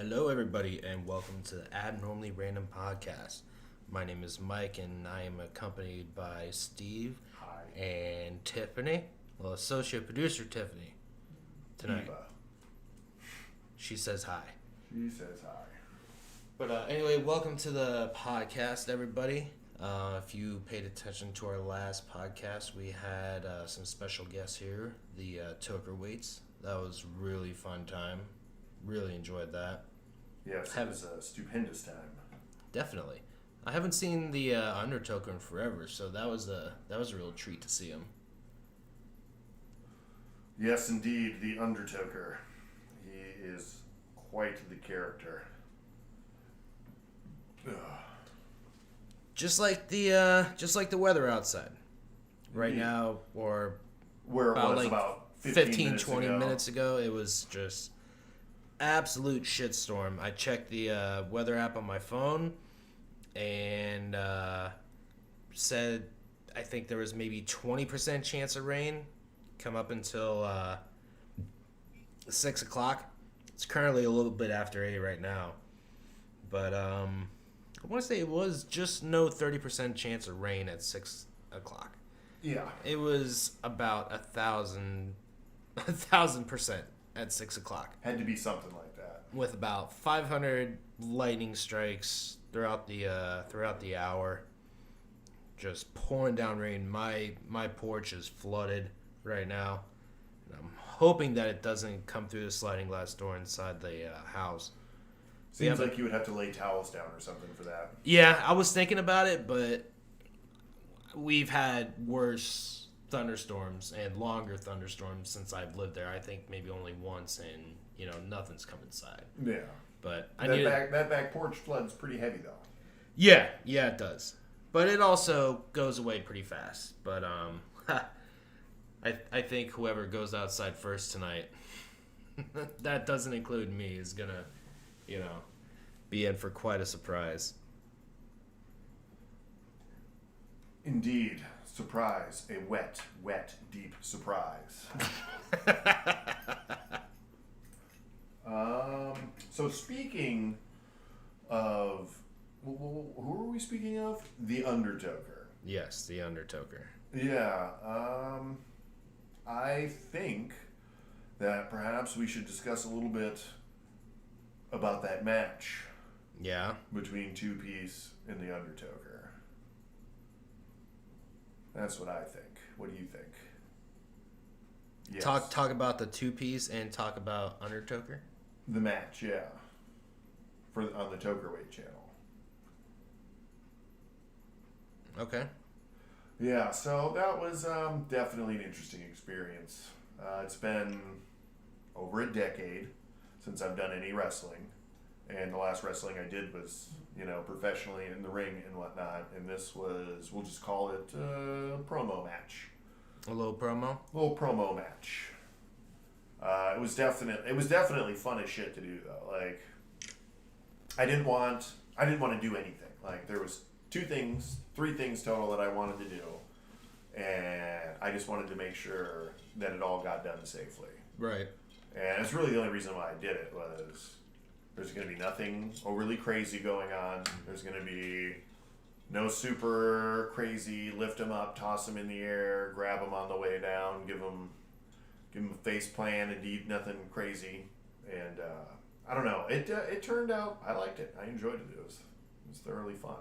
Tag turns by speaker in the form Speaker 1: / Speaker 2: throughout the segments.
Speaker 1: Hello, everybody, and welcome to the Abnormally Random Podcast. My name is Mike, and I am accompanied by Steve
Speaker 2: Hi.
Speaker 1: and Tiffany. Well, associate producer Tiffany tonight.
Speaker 2: Eva.
Speaker 1: She says hi.
Speaker 2: She says hi.
Speaker 1: But anyway, welcome to the podcast, everybody. If you paid attention to our last podcast, we had some special guests here, the Toker Weights. That was really fun time. Really enjoyed that.
Speaker 2: Yes, it was a stupendous time.
Speaker 1: Definitely. I haven't seen the Undertoker in forever, so that was a real treat to see him.
Speaker 2: Yes, indeed, the Undertoker. He is quite the character. Ugh.
Speaker 1: Just like the weather outside right now, or
Speaker 2: Where it
Speaker 1: about
Speaker 2: was
Speaker 1: like
Speaker 2: about
Speaker 1: 20 minutes ago, it was just absolute shitstorm. I checked the weather app on my phone and said I think there was maybe 20% chance of rain come up until 6 o'clock. It's currently a little bit after 8 right now. But I want to say it was just no 30% chance of rain at 6 o'clock.
Speaker 2: Yeah.
Speaker 1: It was about 1,000% at 6 o'clock.
Speaker 2: Had to be something like that.
Speaker 1: With about 500 lightning strikes throughout the hour, just pouring down rain. My porch is flooded right now. And I'm hoping that it doesn't come through the sliding glass door inside the house.
Speaker 2: Seems like you would have to lay towels down or something for that.
Speaker 1: Yeah, I was thinking about it, but we've had worse thunderstorms and longer thunderstorms since I've lived there. I think maybe only once, and nothing's come inside.
Speaker 2: Yeah.
Speaker 1: But
Speaker 2: that back porch flood's pretty heavy though.
Speaker 1: Yeah, it does. But it also goes away pretty fast. But I think whoever goes outside first tonight, that doesn't include me, is gonna, be in for quite a surprise.
Speaker 2: Indeed. Surprise. A wet, deep surprise. So speaking of... Who are we speaking of? The Undertoker.
Speaker 1: Yes, the Undertoker.
Speaker 2: Yeah. I think that perhaps we should discuss a little bit about that match.
Speaker 1: Yeah.
Speaker 2: Between Two Piece and the Undertoker. That's what I think. What do you think? Yes.
Speaker 1: Talk about the two-piece and talk about Undertoker?
Speaker 2: The match, yeah. On the Toker Weights channel.
Speaker 1: Okay.
Speaker 2: Yeah, so that was definitely an interesting experience. It's been over a decade since I've done any wrestling. And the last wrestling I did was, professionally in the ring and whatnot. And this was, we'll just call it a promo match.
Speaker 1: A little promo?
Speaker 2: A little promo match. It was definitely fun as shit to do though. Like, I didn't want to do anything. Like, there was three things total that I wanted to do. And I just wanted to make sure that it all got done safely.
Speaker 1: Right.
Speaker 2: And it's really the only reason why I did it was there's going to be nothing overly crazy going on. There's going to be no super crazy lift them up, toss them in the air, grab them on the way down, give them a face plant, indeed nothing crazy. And I don't know. It turned out, I liked it. I enjoyed it. It was thoroughly fun.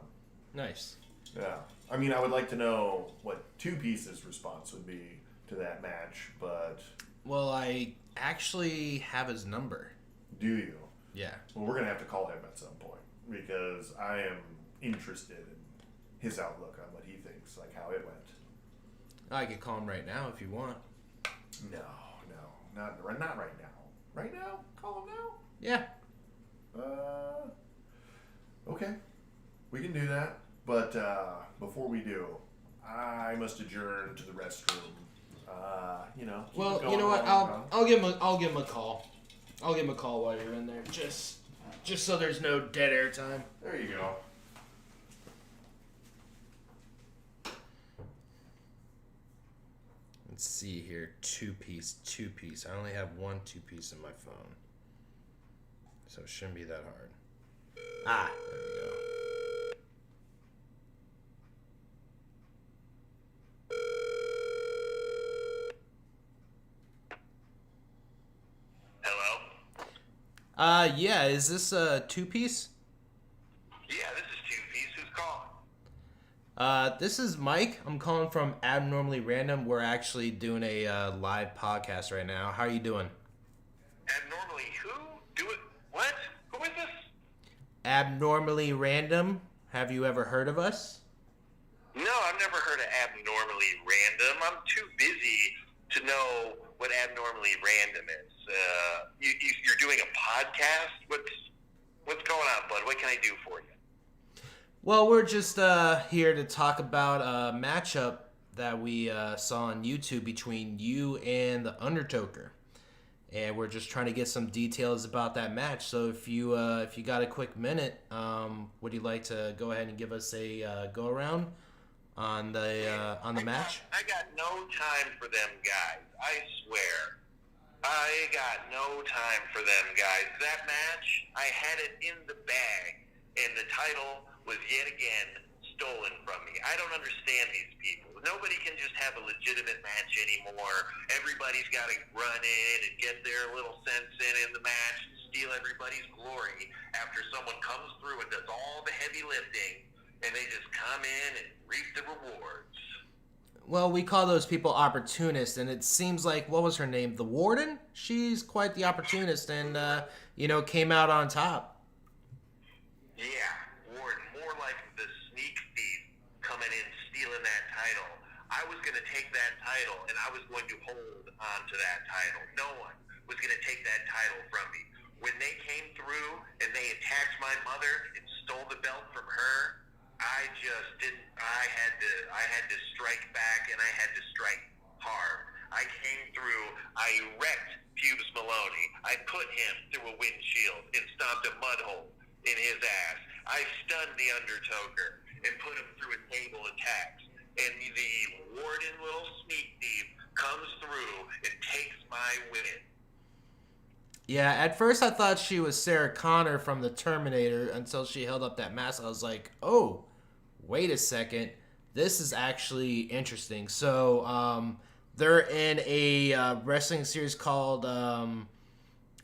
Speaker 1: Nice.
Speaker 2: Yeah. I mean, I would like to know what Two Piece's response would be to that match, but...
Speaker 1: Well, I actually have his number.
Speaker 2: Do you?
Speaker 1: Yeah.
Speaker 2: Well, we're going to have to call him at some point because I am interested in his outlook on what he thinks, like how it went.
Speaker 1: I could call him right now if you want.
Speaker 2: No, not right now. Right now? Call him now?
Speaker 1: Yeah.
Speaker 2: Okay. We can do that. But before we do, I must adjourn to the restroom.
Speaker 1: Well, you know what? I'll give him a call. I'll give him a call while you're in there, just so there's no dead air time.
Speaker 2: There you go.
Speaker 1: Let's see here. Two piece. I only have one two piece in my phone. So it shouldn't be that hard. Ah, there we go.
Speaker 3: Hello?
Speaker 1: Yeah, is this a two-piece?
Speaker 3: Yeah, this is Two-Piece. Who's calling?
Speaker 1: This is Mike. I'm calling from Abnormally Random. We're actually doing a live podcast right now. How are you doing?
Speaker 3: Abnormally who? Do it? What? Who is this?
Speaker 1: Abnormally Random. Have you ever heard of us?
Speaker 3: No, I've never heard of Abnormally Random. I'm too busy to know what Abnormally Random is. You're doing a podcast? What's going on, bud? What can I do for you?
Speaker 1: Well, we're just here to talk about a matchup that we saw on YouTube between you and the Undertoker, and we're just trying to get some details about that match. So if you got a quick minute, would you like to go ahead and give us a go around on the match?
Speaker 3: I got no time for them guys. I swear. I got no time for them guys. That match, I had it in the bag, and the title was yet again stolen from me. I don't understand these people. Nobody can just have a legitimate match anymore. Everybody's got to run in and get their little sense in the match and steal everybody's glory after someone comes through and does all the heavy lifting, and they just come in and reap the rewards.
Speaker 1: Well, we call those people opportunists, and it seems like, what was her name? The Warden? She's quite the opportunist, and came out on top.
Speaker 3: Yeah, Warden, more like the sneak thief coming in, stealing that title. I was going to take that title, and I was going to hold on to that title. No one was going to take that title from me. When they came through and they attacked my mother and stole the belt from her, I just didn't. I had to strike back, and I had to strike hard. I came through. I wrecked Pubes Maloney. I put him through a windshield and stomped a mud hole in his ass. I stunned the Undertoker and put him through a table of tacks. And the Warden little sneak thief comes through and takes my win.
Speaker 1: Yeah, at first I thought she was Sarah Connor from the Terminator until she held up that mask. I was like, oh, wait a second. This is actually interesting. So, they're in a wrestling series called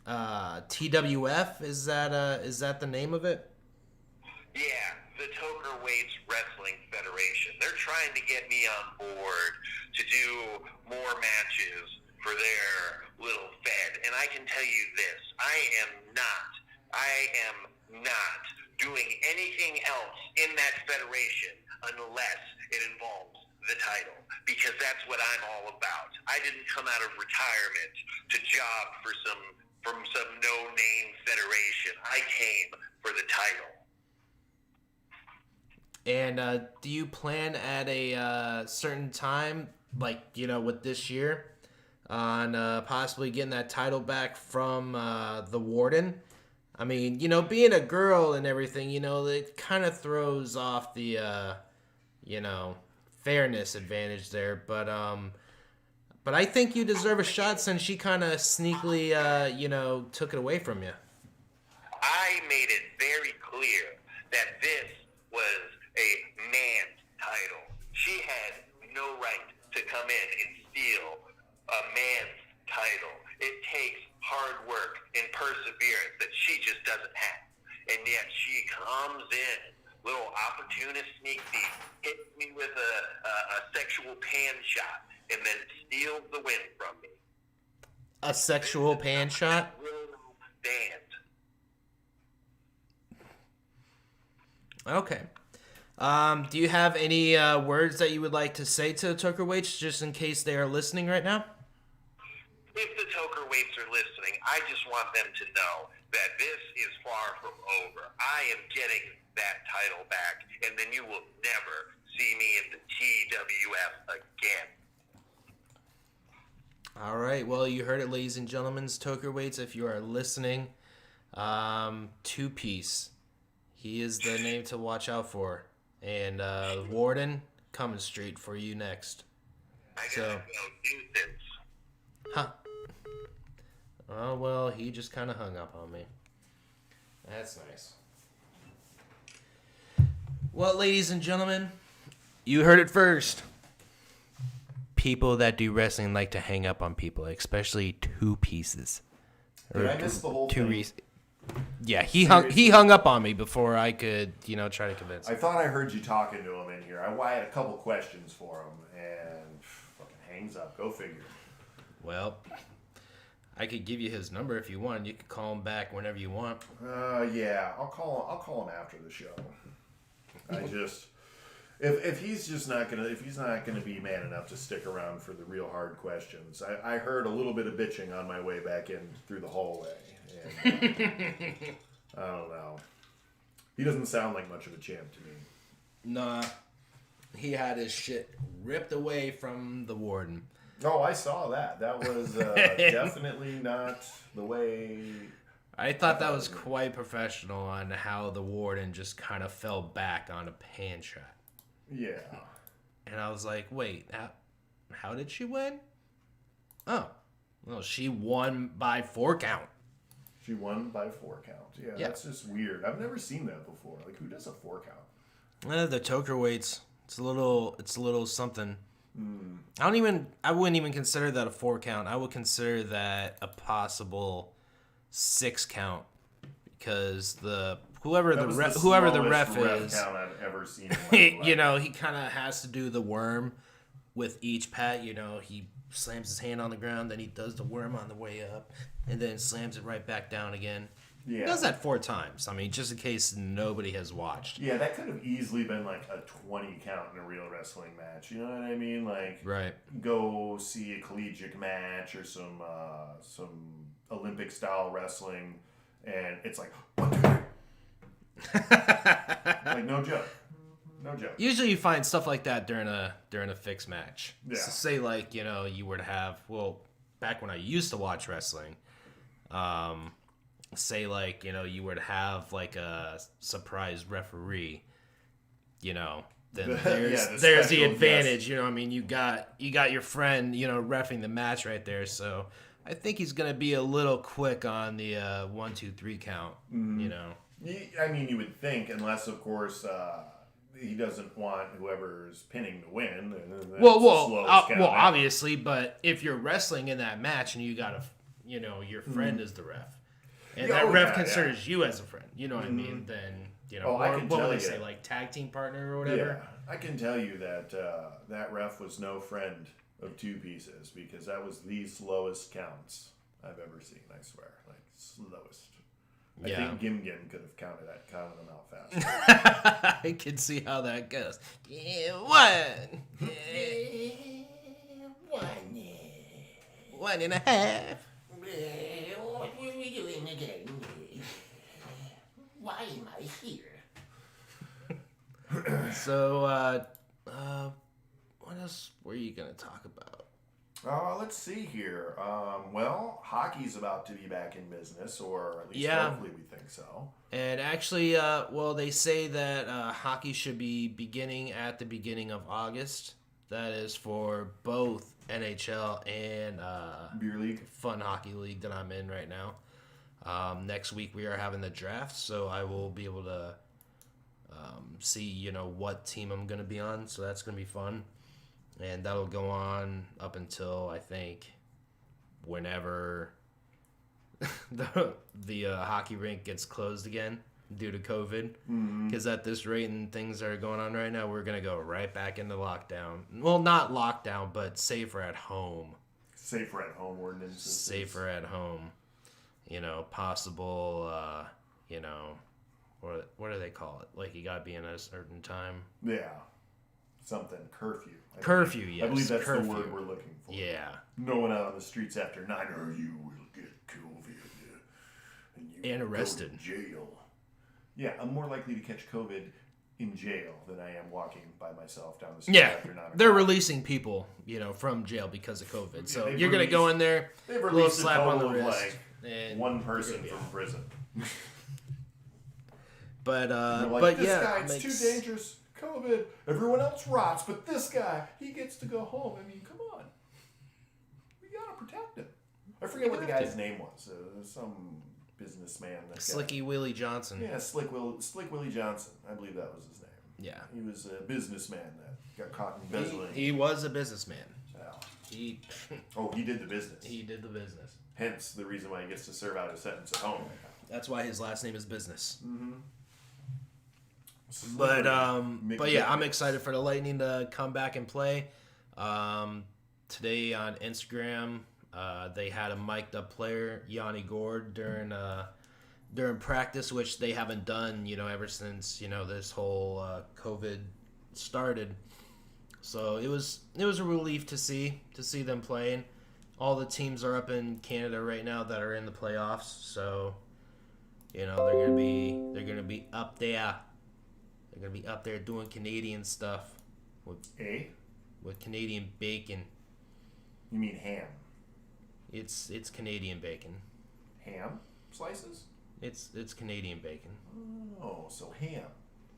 Speaker 1: TWF. Is that the name of it?
Speaker 3: Yeah, the Toker Weights Wrestling Federation. They're trying to get me on board to do more matches for their little fed. And I can tell you this, I am not doing anything else in that federation unless it involves the title, because that's what I'm all about. I didn't come out of retirement to job from some no-name federation. I came for the title.
Speaker 1: And do you plan at a certain time, like, with this year, on possibly getting that title back from the Warden? I mean, being a girl and everything, it kind of throws off the, fairness advantage there. But I think you deserve a shot since she kind of sneakily, took it away from you.
Speaker 3: I made it very clear that this was a man's title. She had no right to come in and steal a man's title. It takes hard work and perseverance that she just doesn't have. And yet she comes in, little opportunist sneak thief, hits me with a sexual pan shot, and then steals the win from me.
Speaker 1: A sexual pan shot?
Speaker 3: Will stand.
Speaker 1: Okay. Do you have any words that you would like to say to Toker Weights, just in case they are listening right now?
Speaker 3: If the Toker Weights are listening, I just want them to know that this is far from over. I am getting that title back, and then you will never see me in the TWF again.
Speaker 1: All right. Well, you heard it, ladies and gentlemen. Toker Weights, if you are listening, two-piece. He is the name to watch out for. And Warden, coming straight for you next.
Speaker 3: I gotta go. Nuisance.
Speaker 1: Huh. Oh, well, he just kind of hung up on me. That's nice. Well, ladies and gentlemen, you heard it first. People that do wrestling like to hang up on people, especially two pieces.
Speaker 2: Did I miss the whole thing?
Speaker 1: Yeah, he hung up on me before I could, try to convince him.
Speaker 2: I thought I heard you talking to him in here. I had a couple questions for him, and fucking hangs up. Go figure.
Speaker 1: Well, I could give you his number if you want. You could call him back whenever you want.
Speaker 2: Yeah, I'll call him after the show. I just if he's not gonna be man enough to stick around for the real hard questions. I heard a little bit of bitching on my way back in through the hallway. And, I don't know. He doesn't sound like much of a champ to me.
Speaker 1: Nah, he had his shit ripped away from the warden.
Speaker 2: Oh, I saw that. That was definitely not the way.
Speaker 1: I thought that was quite professional on how the warden just kind of fell back on a pan shot.
Speaker 2: Yeah.
Speaker 1: And I was like, wait, how did she win? Oh, well, she won by 4 count.
Speaker 2: She won by 4 count. Yeah, that's just weird. I've never seen that before. Like, who does a 4 count?
Speaker 1: The Toker Weights. It's a little something. I wouldn't even consider that a 4 count. I would consider that a possible 6 count because whoever the ref is,
Speaker 2: count I've ever seen in my life.
Speaker 1: he kind of has to do the worm with each pat. He slams his hand on the ground, then he does the worm on the way up, and then slams it right back down again. Yeah. He does that 4 times. I mean, just in case nobody has watched.
Speaker 2: Yeah, that could have easily been like a 20 count in a real wrestling match. You know what I mean? Like,
Speaker 1: right.
Speaker 2: Go see a collegiate match or some Olympic style wrestling, and it's like, like no joke. No joke.
Speaker 1: Usually you find stuff like that during a fixed match.
Speaker 2: Yeah.
Speaker 1: So say like, you were to have, back when I used to watch wrestling, say like, you were to have like a surprise referee, then there's the advantage, I mean, you got your friend, reffing the match right there. So I think he's going to be a little quick on the 1, 2, 3 count,
Speaker 2: I mean, you would think, unless of course, he doesn't want whoever's pinning to win.
Speaker 1: Obviously, but if you're wrestling in that match and you got your friend is the ref, and that ref considers you as a friend, you know what I mean? Then what would they say, like tag team partner or whatever?
Speaker 2: Yeah, I can tell you that that ref was no friend of 2 pieces because that was the slowest counts I've ever seen. I swear, like slowest. I think Gim could have counted them out faster.
Speaker 1: I can see how that goes. Yeah, 1. 1.5.
Speaker 4: What were we doing again? Why am I here?
Speaker 1: So, what else were you going to talk about?
Speaker 2: Let's see here. Hockey's about to be back in business, or at least hopefully we think so.
Speaker 1: And actually, they say that hockey should be beginning at the beginning of August. That is for both NHL and
Speaker 2: Beer League,
Speaker 1: Fun Hockey League that I'm in right now. Next week we are having the draft, so I will be able to see what team I'm going to be on. So that's going to be fun. And that'll go on up until, I think, whenever the hockey rink gets closed again due to COVID. Because at this rate and things that are going on right now, we're going to go right back into lockdown. Well, not lockdown, but safer at home.
Speaker 2: Safer at home ordinances.
Speaker 1: Safer at home. Possible, what do they call it? Like, you got to be in a certain time.
Speaker 2: Yeah. Something. Curfew.
Speaker 1: Curfew, yes.
Speaker 2: I believe that's the word we're looking for.
Speaker 1: Yeah.
Speaker 2: No one out on the streets after 9 or you will get COVID.
Speaker 1: And arrested.
Speaker 2: Go to jail. Yeah, I'm more likely to catch COVID in jail than I am walking by myself down the street after 9 o'clock.
Speaker 1: They're releasing people, from jail because of COVID. So you're going to go in there,
Speaker 2: they've released
Speaker 1: slap on the wrist.
Speaker 2: Like
Speaker 1: and
Speaker 2: one person from prison.
Speaker 1: But
Speaker 2: this guy, it's too dangerous. COVID. Everyone else rots, but this guy, he gets to go home. I mean, come on. We gotta protect him. I forget what the guy's name was. businessman. That
Speaker 1: Slicky Willie Johnson.
Speaker 2: Yeah, Slick Willie Johnson. I believe that was his name.
Speaker 1: Yeah.
Speaker 2: He was a businessman that got caught embezzling.
Speaker 1: He was a businessman.
Speaker 2: Yeah.
Speaker 1: He
Speaker 2: He did the business.
Speaker 1: he did the business.
Speaker 2: Hence the reason why he gets to serve out his sentence at home.
Speaker 1: That's why his last name is Business.
Speaker 2: Mm-hmm.
Speaker 1: But yeah, I'm excited for the Lightning to come back and play. Today on Instagram, they had a mic'd up player, Yanni Gord, during practice, which they haven't done, ever since this whole COVID started. So it was a relief to see them playing. All the teams are up in Canada right now that are in the playoffs, so they're gonna be up there. They're gonna be up there doing Canadian stuff with Canadian bacon.
Speaker 2: You mean ham?
Speaker 1: It's Canadian bacon.
Speaker 2: Ham slices?
Speaker 1: It's Canadian bacon.
Speaker 2: Oh, so ham.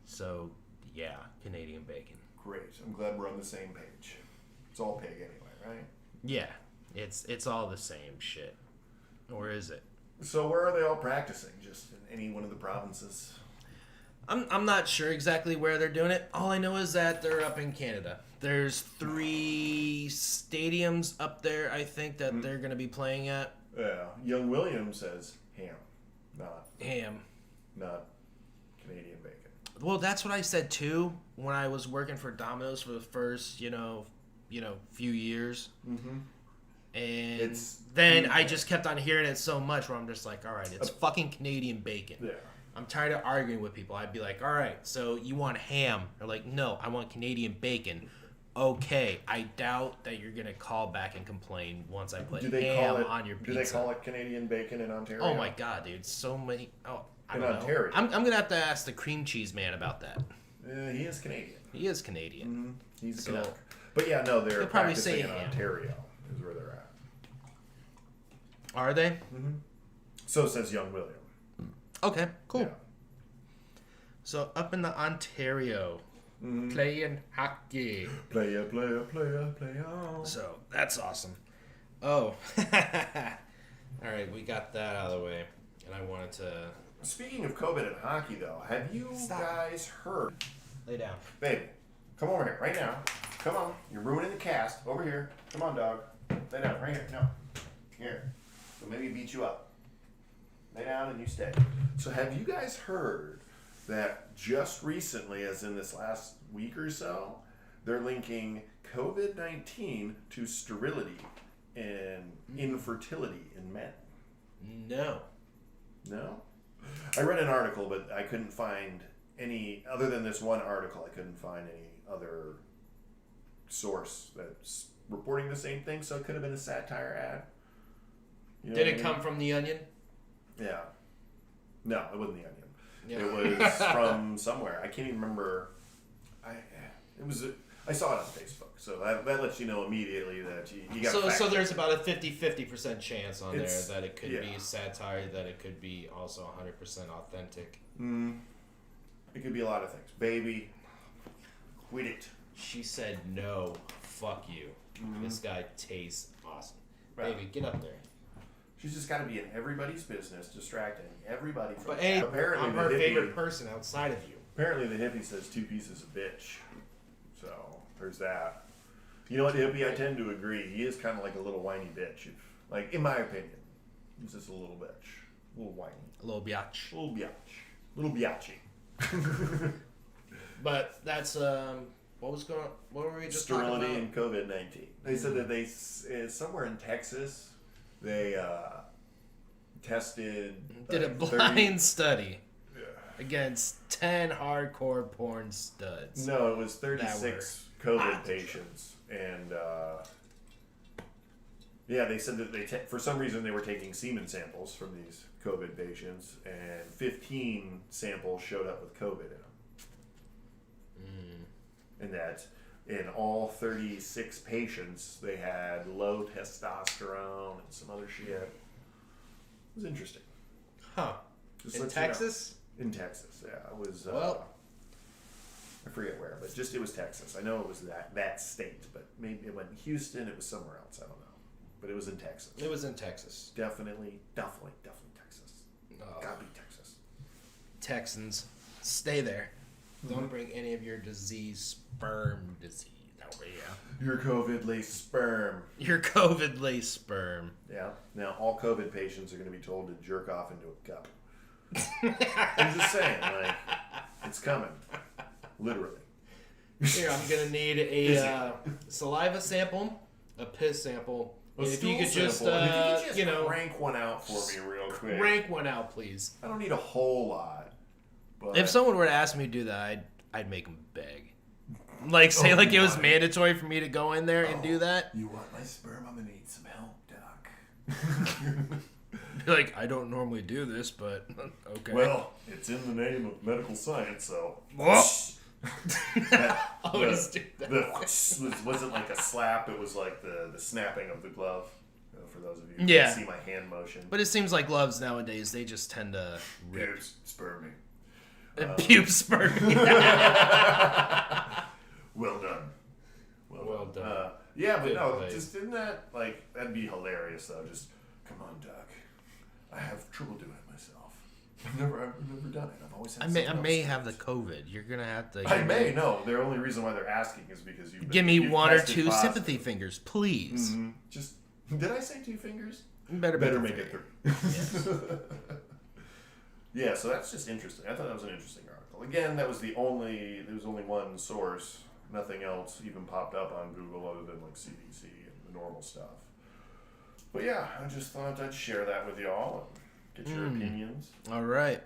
Speaker 1: So yeah, Canadian bacon.
Speaker 2: Great. I'm glad we're on the same page. It's all pig anyway, right?
Speaker 1: Yeah, it's all the same shit. Or is it?
Speaker 2: So where are they all practicing? Just in any one of the provinces?
Speaker 1: I'm not sure exactly where they're doing it. All I know is that they're up in Canada. There's 3 stadiums up there, I think, that they're going to be playing at.
Speaker 2: Yeah. Young William says ham, not
Speaker 1: Ham.
Speaker 2: Canadian bacon.
Speaker 1: Well, that's what I said too when I was working for Domino's for the first, few years.
Speaker 2: Mm-hmm.
Speaker 1: And then I just kept on hearing it so much where I'm just like, all right, it's fucking Canadian bacon.
Speaker 2: Yeah.
Speaker 1: I'm tired of arguing with people. I'd be like, all right, so you want ham? They're like, no, I want Canadian bacon. Okay, I doubt that you're going to call back and complain once I put ham on your pizza.
Speaker 2: Do they call it Canadian bacon in Ontario?
Speaker 1: Oh my God, dude. So many. Oh, I don't know.
Speaker 2: Ontario.
Speaker 1: I'm going to have to ask the cream cheese man about that.
Speaker 2: He is Canadian.
Speaker 1: He is Canadian.
Speaker 2: Mm-hmm. He's
Speaker 1: So-
Speaker 2: Canuck. But yeah, no, they're
Speaker 1: They'll probably
Speaker 2: practicing
Speaker 1: say
Speaker 2: in
Speaker 1: ham.
Speaker 2: Ontario is where they're at.
Speaker 1: Are they?
Speaker 2: Mm-hmm. So says Young William.
Speaker 1: Okay, cool.
Speaker 2: Yeah.
Speaker 1: So up in the Ontario, playing hockey.
Speaker 2: Player, player, player, player.
Speaker 1: So that's awesome. Oh, all right, we got that out of the way, and I wanted to
Speaker 2: Speaking of COVID and hockey, though, have you guys heard?
Speaker 1: lay down.
Speaker 2: Baby, come over here right now. Come on, you're ruining the cast. Over here. Come on, dog. Lay down right here. No, here. So maybe beat you up. Lay down and you stay. So have you guys heard that just recently, as in this last week or so, they're linking COVID-19 to sterility and infertility in men?
Speaker 1: No.
Speaker 2: No? I read an article, but I couldn't find any, other than this one article, I couldn't find any other source that's reporting the same thing, so it could have been a satire ad. You know
Speaker 1: Did
Speaker 2: what I
Speaker 1: it
Speaker 2: mean?
Speaker 1: come from The Onion?
Speaker 2: Yeah. No, it wasn't The Onion.
Speaker 1: Yeah.
Speaker 2: It was from somewhere. I can't even remember. I saw it on Facebook, so that lets you know immediately that you got.
Speaker 1: So there's about a 50% chance on
Speaker 2: It's-
Speaker 1: there that it could
Speaker 2: yeah.
Speaker 1: be satire, that it could be also 100% authentic.
Speaker 2: It could be a lot of things. Baby, quit it.
Speaker 1: She said no, fuck you. This guy tastes awesome.
Speaker 2: Right.
Speaker 1: Baby, get up there.
Speaker 2: She's just got to be in everybody's business, distracting everybody from.
Speaker 1: But hey,
Speaker 2: apparently
Speaker 1: I'm
Speaker 2: the
Speaker 1: her
Speaker 2: hippie,
Speaker 1: favorite person outside of you.
Speaker 2: Apparently the hippie says 2 pieces of bitch. So there's that. You know what, hippie? I tend to agree. He is kind of like a little whiny bitch. Like in my opinion, he's just a little bitch, a little whiny,
Speaker 1: A little biatch.
Speaker 2: little biatch, little biatchy.
Speaker 1: But that's what were we just
Speaker 2: Sterility
Speaker 1: talking
Speaker 2: and COVID-19. They said that they somewhere in Texas they tested
Speaker 1: did a
Speaker 2: like,
Speaker 1: blind study against 10 hardcore porn studs.
Speaker 2: No, it was 36 COVID patients, and yeah, they said that for some reason they were taking semen samples from these COVID patients, and 15 samples showed up with COVID in them, and that in all 36 patients they had low testosterone and some other shit. It was interesting.
Speaker 1: Huh.
Speaker 2: Just
Speaker 1: In
Speaker 2: lets you know.
Speaker 1: Texas?
Speaker 2: In Texas, yeah. It was,
Speaker 1: Well-
Speaker 2: I forget where, but just it was Texas. I know it was that state, but maybe it went Houston, it was somewhere else, I don't know. But it was in Texas.
Speaker 1: It was in Texas.
Speaker 2: Definitely Texas. Gotta be Texas.
Speaker 1: Texans, stay there. Don't bring any of your sperm disease over here.
Speaker 2: Your COVID-laced sperm.
Speaker 1: Your COVID-laced sperm.
Speaker 2: Yeah. Now, all COVID patients are going to be told to jerk off into a cup. I'm just saying, like, it's coming. Literally.
Speaker 1: Here, I'm going to need a saliva sample, a piss sample, and if you could just,
Speaker 2: crank one out for me real quick.
Speaker 1: Crank one out, please.
Speaker 2: I don't need a whole lot. But
Speaker 1: If someone were to ask me to do that, I'd make them beg. Like, say, it was mandatory for me to go in there and do that.
Speaker 2: You want my sperm? I'm going to need some help, Doc.
Speaker 1: Be like, I don't normally do this, but okay.
Speaker 2: Well, it's in the name of medical science, so.
Speaker 1: Always do that.
Speaker 2: Wasn't like a slap, it was like the snapping of the glove. For those of you who
Speaker 1: Yeah.
Speaker 2: can see my hand motion.
Speaker 1: But it seems like gloves nowadays, they just tend to rip.
Speaker 2: Pubes, sperm me.
Speaker 1: Pubes sperm.
Speaker 2: Well done.
Speaker 1: Well done.
Speaker 2: Yeah, but
Speaker 1: Good
Speaker 2: no,
Speaker 1: play.
Speaker 2: just isn't that, like, that'd be hilarious, though. Just, come on, Doc. I have trouble doing it myself. I've never done it. I've always had
Speaker 1: I
Speaker 2: someone
Speaker 1: may
Speaker 2: else
Speaker 1: have
Speaker 2: do
Speaker 1: the
Speaker 2: it.
Speaker 1: COVID. You're gonna have to.
Speaker 2: I may, no. The only reason why they're asking is because you've
Speaker 1: Give me
Speaker 2: you've
Speaker 1: one or
Speaker 2: tested
Speaker 1: two
Speaker 2: positive.
Speaker 1: sympathy fingers, please.
Speaker 2: Mhm. Just, did I say 2 fingers?
Speaker 1: Better
Speaker 2: make it 3. Yeah, so that's just interesting. I thought that was an interesting article. Again, there was only one source. Nothing else even popped up on Google other than like CDC and the normal stuff. But yeah, I just thought I'd share that with y'all and get your opinions.
Speaker 1: All right.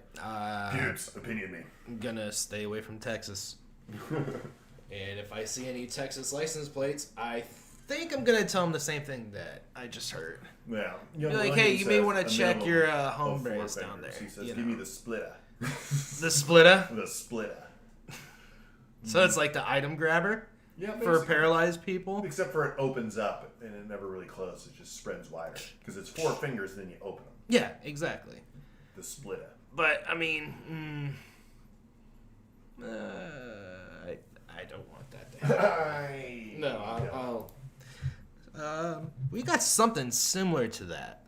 Speaker 2: Pubes, opinion me.
Speaker 1: I'm gonna stay away from Texas. And if I see any Texas license plates, I think I'm gonna tell them the same thing that I just heard.
Speaker 2: Yeah.
Speaker 1: Be like, hey, you may want to check your hombres down there.
Speaker 2: He says,
Speaker 1: you
Speaker 2: give
Speaker 1: know.
Speaker 2: me the splitter.
Speaker 1: The splitter.
Speaker 2: The splitter.
Speaker 1: So it's like the item grabber
Speaker 2: Yeah,
Speaker 1: for
Speaker 2: basically.
Speaker 1: paralyzed people.
Speaker 2: Except for it opens up and it never really closes. It just spreads wider. Because it's 4 fingers and then you open them.
Speaker 1: Yeah, exactly.
Speaker 2: The splitter.
Speaker 1: But I mean, I don't want that to happen. No, I'll we got something similar to that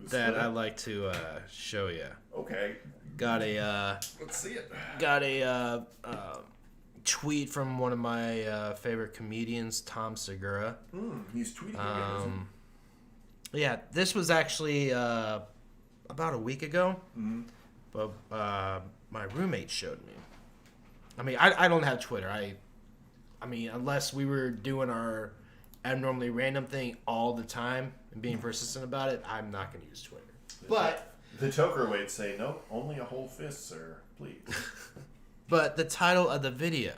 Speaker 1: that I'd like to show you.
Speaker 2: Okay.
Speaker 1: Got a
Speaker 2: Let's see it.
Speaker 1: tweet from one of my favorite comedians, Tom Segura.
Speaker 2: He's tweeting again, isn't he?
Speaker 1: Yeah, this was actually about a week ago, but my roommate showed me. I mean, I don't have Twitter. I mean, unless we were doing our abnormally random thing all the time and being persistent about it, I'm not going to use Twitter. But
Speaker 2: The Toker Weights say, no, only a whole fist, sir. Please.
Speaker 1: But the title of the video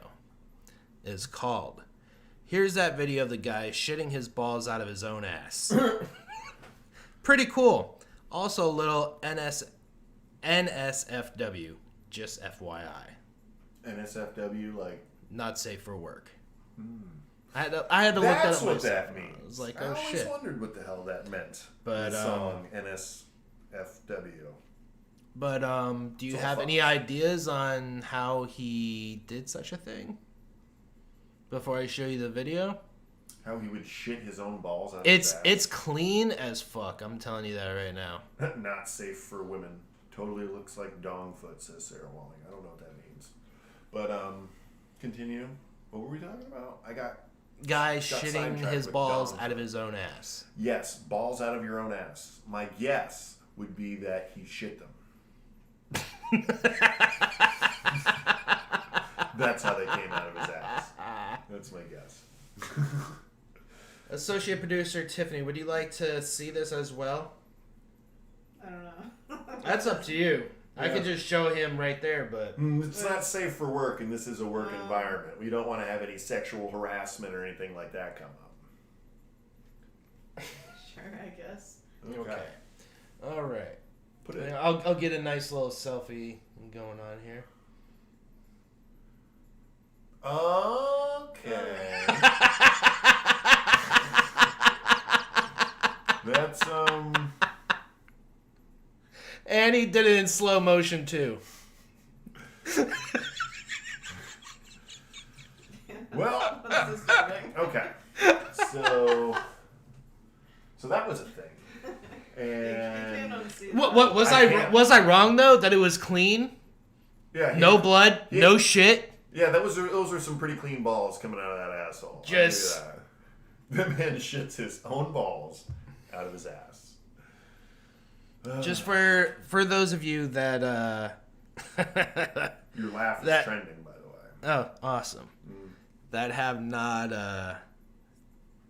Speaker 1: is called, Here's That Video of the Guy Shitting His Balls Out of His Own Ass. Pretty cool. Also a little NSFW, just FYI.
Speaker 2: NSFW, like...
Speaker 1: Not safe for work. I had to look that up
Speaker 2: That's what
Speaker 1: myself.
Speaker 2: that means.
Speaker 1: I was like,
Speaker 2: I
Speaker 1: oh
Speaker 2: always
Speaker 1: shit.
Speaker 2: wondered what the hell that meant.
Speaker 1: But,
Speaker 2: the song NSFW.
Speaker 1: But do you
Speaker 2: It's all
Speaker 1: have
Speaker 2: fun.
Speaker 1: any ideas on how he did such a thing? Before I show you the video?
Speaker 2: How he would shit his own balls out of his ass.
Speaker 1: It's clean as fuck. I'm telling you that right now.
Speaker 2: Not safe for women. Totally looks like dong foot, says Sarah Walling. I don't know what that means. But, continue. What were we talking about?
Speaker 1: Guy
Speaker 2: Got
Speaker 1: shitting
Speaker 2: sidetracked
Speaker 1: his
Speaker 2: with
Speaker 1: balls
Speaker 2: dong
Speaker 1: out of
Speaker 2: foot.
Speaker 1: his own ass.
Speaker 2: Yes, balls out of your own ass. My guess would be that he shit them. That's how they came out of his ass. That's my guess.
Speaker 1: Associate producer Tiffany, would you like to see this as well?
Speaker 5: I don't know.
Speaker 1: That's up to you. I
Speaker 2: Yeah.
Speaker 1: could just show him right there, but
Speaker 2: It's not safe for work, and this is a work environment. We don't want to have any sexual harassment or anything like that come up.
Speaker 5: Sure, I guess.
Speaker 1: okay. All right.
Speaker 2: Put it.
Speaker 1: I'll get a nice little selfie going on here.
Speaker 2: Okay. That's
Speaker 1: And he did it in slow motion too.
Speaker 2: well.
Speaker 5: What's this doing?
Speaker 2: Okay. So that was a thing. And
Speaker 5: can't unsee
Speaker 1: What was
Speaker 2: I
Speaker 1: I
Speaker 2: can't-
Speaker 1: was I wrong though that it was clean?
Speaker 2: yeah,
Speaker 1: No blood,
Speaker 2: Yeah.
Speaker 1: no shit.
Speaker 2: Yeah, those were some pretty clean balls coming out of that asshole. I'll
Speaker 1: Just-
Speaker 2: tell you that. That man shits his own balls out of his ass.
Speaker 1: Just for those of you that
Speaker 2: Your laugh is
Speaker 1: that-
Speaker 2: trending, by the way.
Speaker 1: oh, awesome. That have not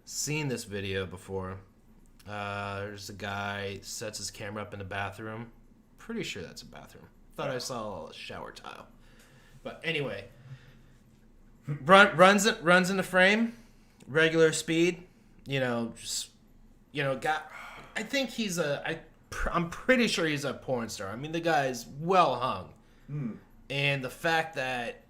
Speaker 1: seen this video before. There's a guy sets his camera up in the bathroom. Pretty sure that's a bathroom. Thought I saw a shower tile. But anyway, runs in the frame, regular speed. Got. I think I'm pretty sure he's a porn star. I mean, the guy's well hung, and the fact that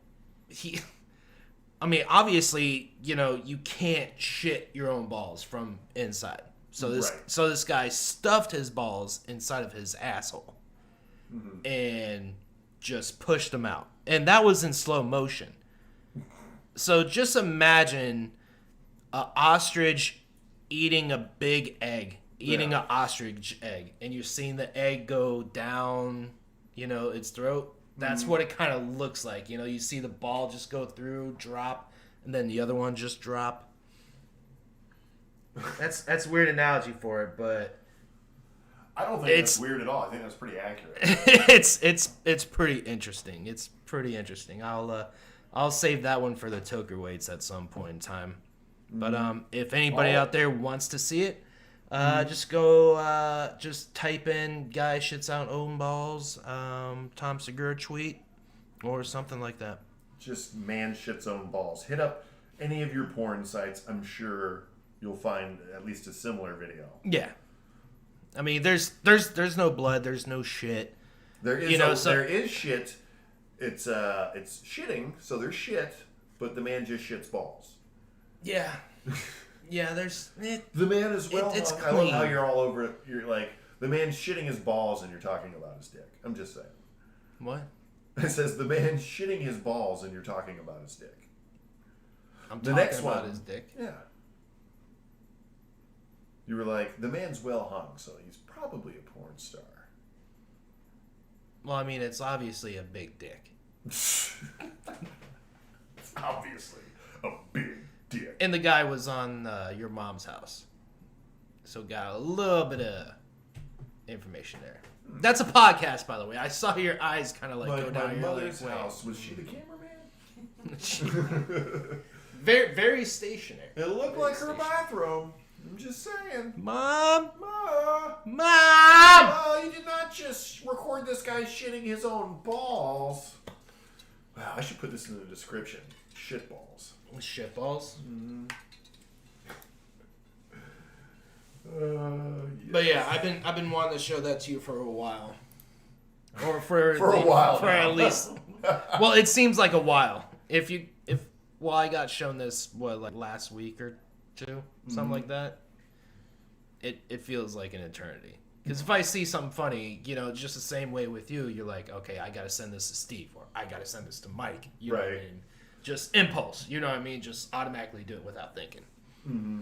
Speaker 1: obviously, you can't shit your own balls from inside. So this guy stuffed his balls inside of his asshole and just pushed them out. And that was in slow motion. So just imagine an ostrich eating a big egg, an ostrich egg, and you're seeing the egg go down, its throat. That's what it kind of looks like. You see the ball just go through, drop, and then the other one just drop. That's a weird analogy for it, but
Speaker 2: I don't think that's weird at all. I think that's pretty accurate.
Speaker 1: it's pretty interesting. It's pretty interesting. I'll save that one for the Toker Weights at some point in time. But if anybody out there wants to see it, just go just type in "guy shits out own balls" Tom Segura tweet or something like that.
Speaker 2: Just man shits own balls. Hit up any of your porn sites. I'm sure you'll find at least a similar video.
Speaker 1: Yeah. I mean, there's no blood, there's no shit.
Speaker 2: There is there is shit. It's shitting, so there's shit, but the man just shits balls.
Speaker 1: Yeah. Yeah, there's
Speaker 2: The man is well
Speaker 1: it's
Speaker 2: hung. I love how
Speaker 1: clean.
Speaker 2: you're all over it. You're like, the man's shitting his balls and you're talking about his dick. I'm just saying.
Speaker 1: what?
Speaker 2: It says the man shitting his balls and you're talking about his dick.
Speaker 1: I'm
Speaker 2: The
Speaker 1: talking
Speaker 2: next
Speaker 1: about
Speaker 2: one.
Speaker 1: his dick.
Speaker 2: Yeah. You were like, the man's well hung, so he's probably a porn star.
Speaker 1: Well, I mean, it's obviously a big dick.
Speaker 2: It's obviously a big dick.
Speaker 1: And the guy was on your mom's house. So got a little bit of information there. That's a podcast, by the way. I saw your eyes kind of like go down.
Speaker 2: My
Speaker 1: You're
Speaker 2: mother's
Speaker 1: like, wait.
Speaker 2: house, was she the cameraman?
Speaker 1: Very, very stationary.
Speaker 2: It looked like her bathroom. I'm just saying.
Speaker 1: Mom!
Speaker 2: Ma,
Speaker 1: Mom!
Speaker 2: you did not just record this guy shitting his own balls. Wow, I should put this in the description. Shit balls.
Speaker 1: Shit balls. But yeah, I've been wanting to show that to you for a while. Or for
Speaker 2: a while
Speaker 1: For
Speaker 2: now.
Speaker 1: at least well, it seems like a while. I got shown this like last week or two, something like that. It feels like an eternity. Because if I see something funny, just the same way with you, you're like, okay, I gotta send this to Steve, or I gotta send this to Mike. You know what I
Speaker 2: Right.
Speaker 1: mean? Just impulse. You know what I mean? Just automatically do it without thinking. Mm-hmm.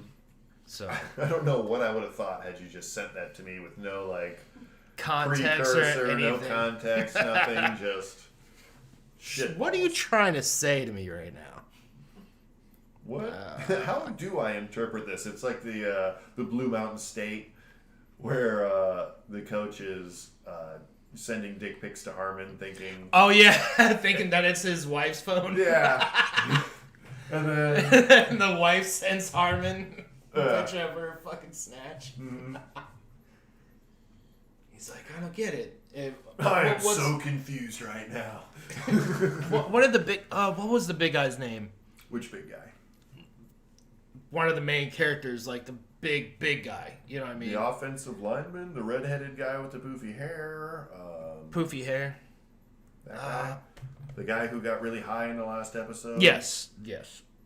Speaker 1: So
Speaker 2: I don't know what I would have thought had you just sent that to me with no
Speaker 1: context
Speaker 2: precursor,
Speaker 1: or anything.
Speaker 2: no context, nothing, just shit.
Speaker 1: What are you trying to say to me right now?
Speaker 2: What? How do I interpret this? It's like the Blue Mountain State, where the coach is sending dick pics to Harmon, thinking,
Speaker 1: Oh yeah, thinking that it's his wife's phone.
Speaker 2: yeah, and then
Speaker 1: And the wife sends Harmon whichever fucking snatch. He's like, I don't get it.
Speaker 2: I am
Speaker 1: What's-
Speaker 2: so confused right now.
Speaker 1: What did the big? What was the big guy's name?
Speaker 2: Which big guy?
Speaker 1: One of the main characters, like the big guy. You know what I mean?
Speaker 2: The offensive lineman, the redheaded guy with the poofy hair,
Speaker 1: Poofy hair.
Speaker 2: that guy, the guy who got really high in the last episode.
Speaker 1: Yes.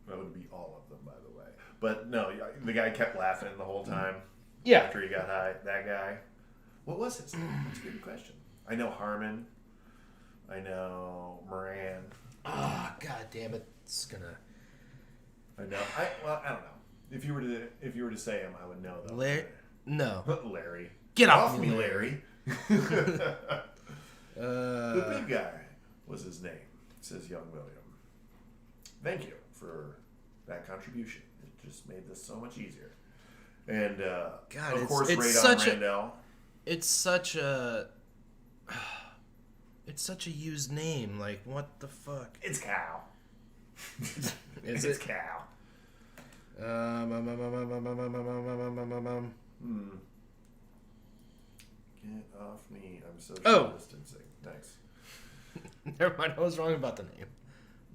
Speaker 2: That would be all of them, by the way. But no, the guy kept laughing the whole time
Speaker 1: Yeah.
Speaker 2: after he got high. That guy. What was his name? That's a good question. I know Harmon. I know Moran.
Speaker 1: Ah, god damn it! It's gonna.
Speaker 2: I know. I don't know. If you were to say him, I would know though.
Speaker 1: No.
Speaker 2: Larry.
Speaker 1: Get
Speaker 2: off me, Larry. The
Speaker 1: Uh,
Speaker 2: big guy was his name, says young William. Thank you for that contribution. It just made this so much easier. And
Speaker 1: God,
Speaker 2: of course,
Speaker 1: it's
Speaker 2: Radon
Speaker 1: such
Speaker 2: Randell.
Speaker 1: it's such a used name. Like, what the fuck?
Speaker 2: It's Cal.
Speaker 1: Is
Speaker 2: It's
Speaker 1: it?
Speaker 2: Cal. Get off me. I'm social distancing. Nice.
Speaker 1: Never mind. I was wrong about the name.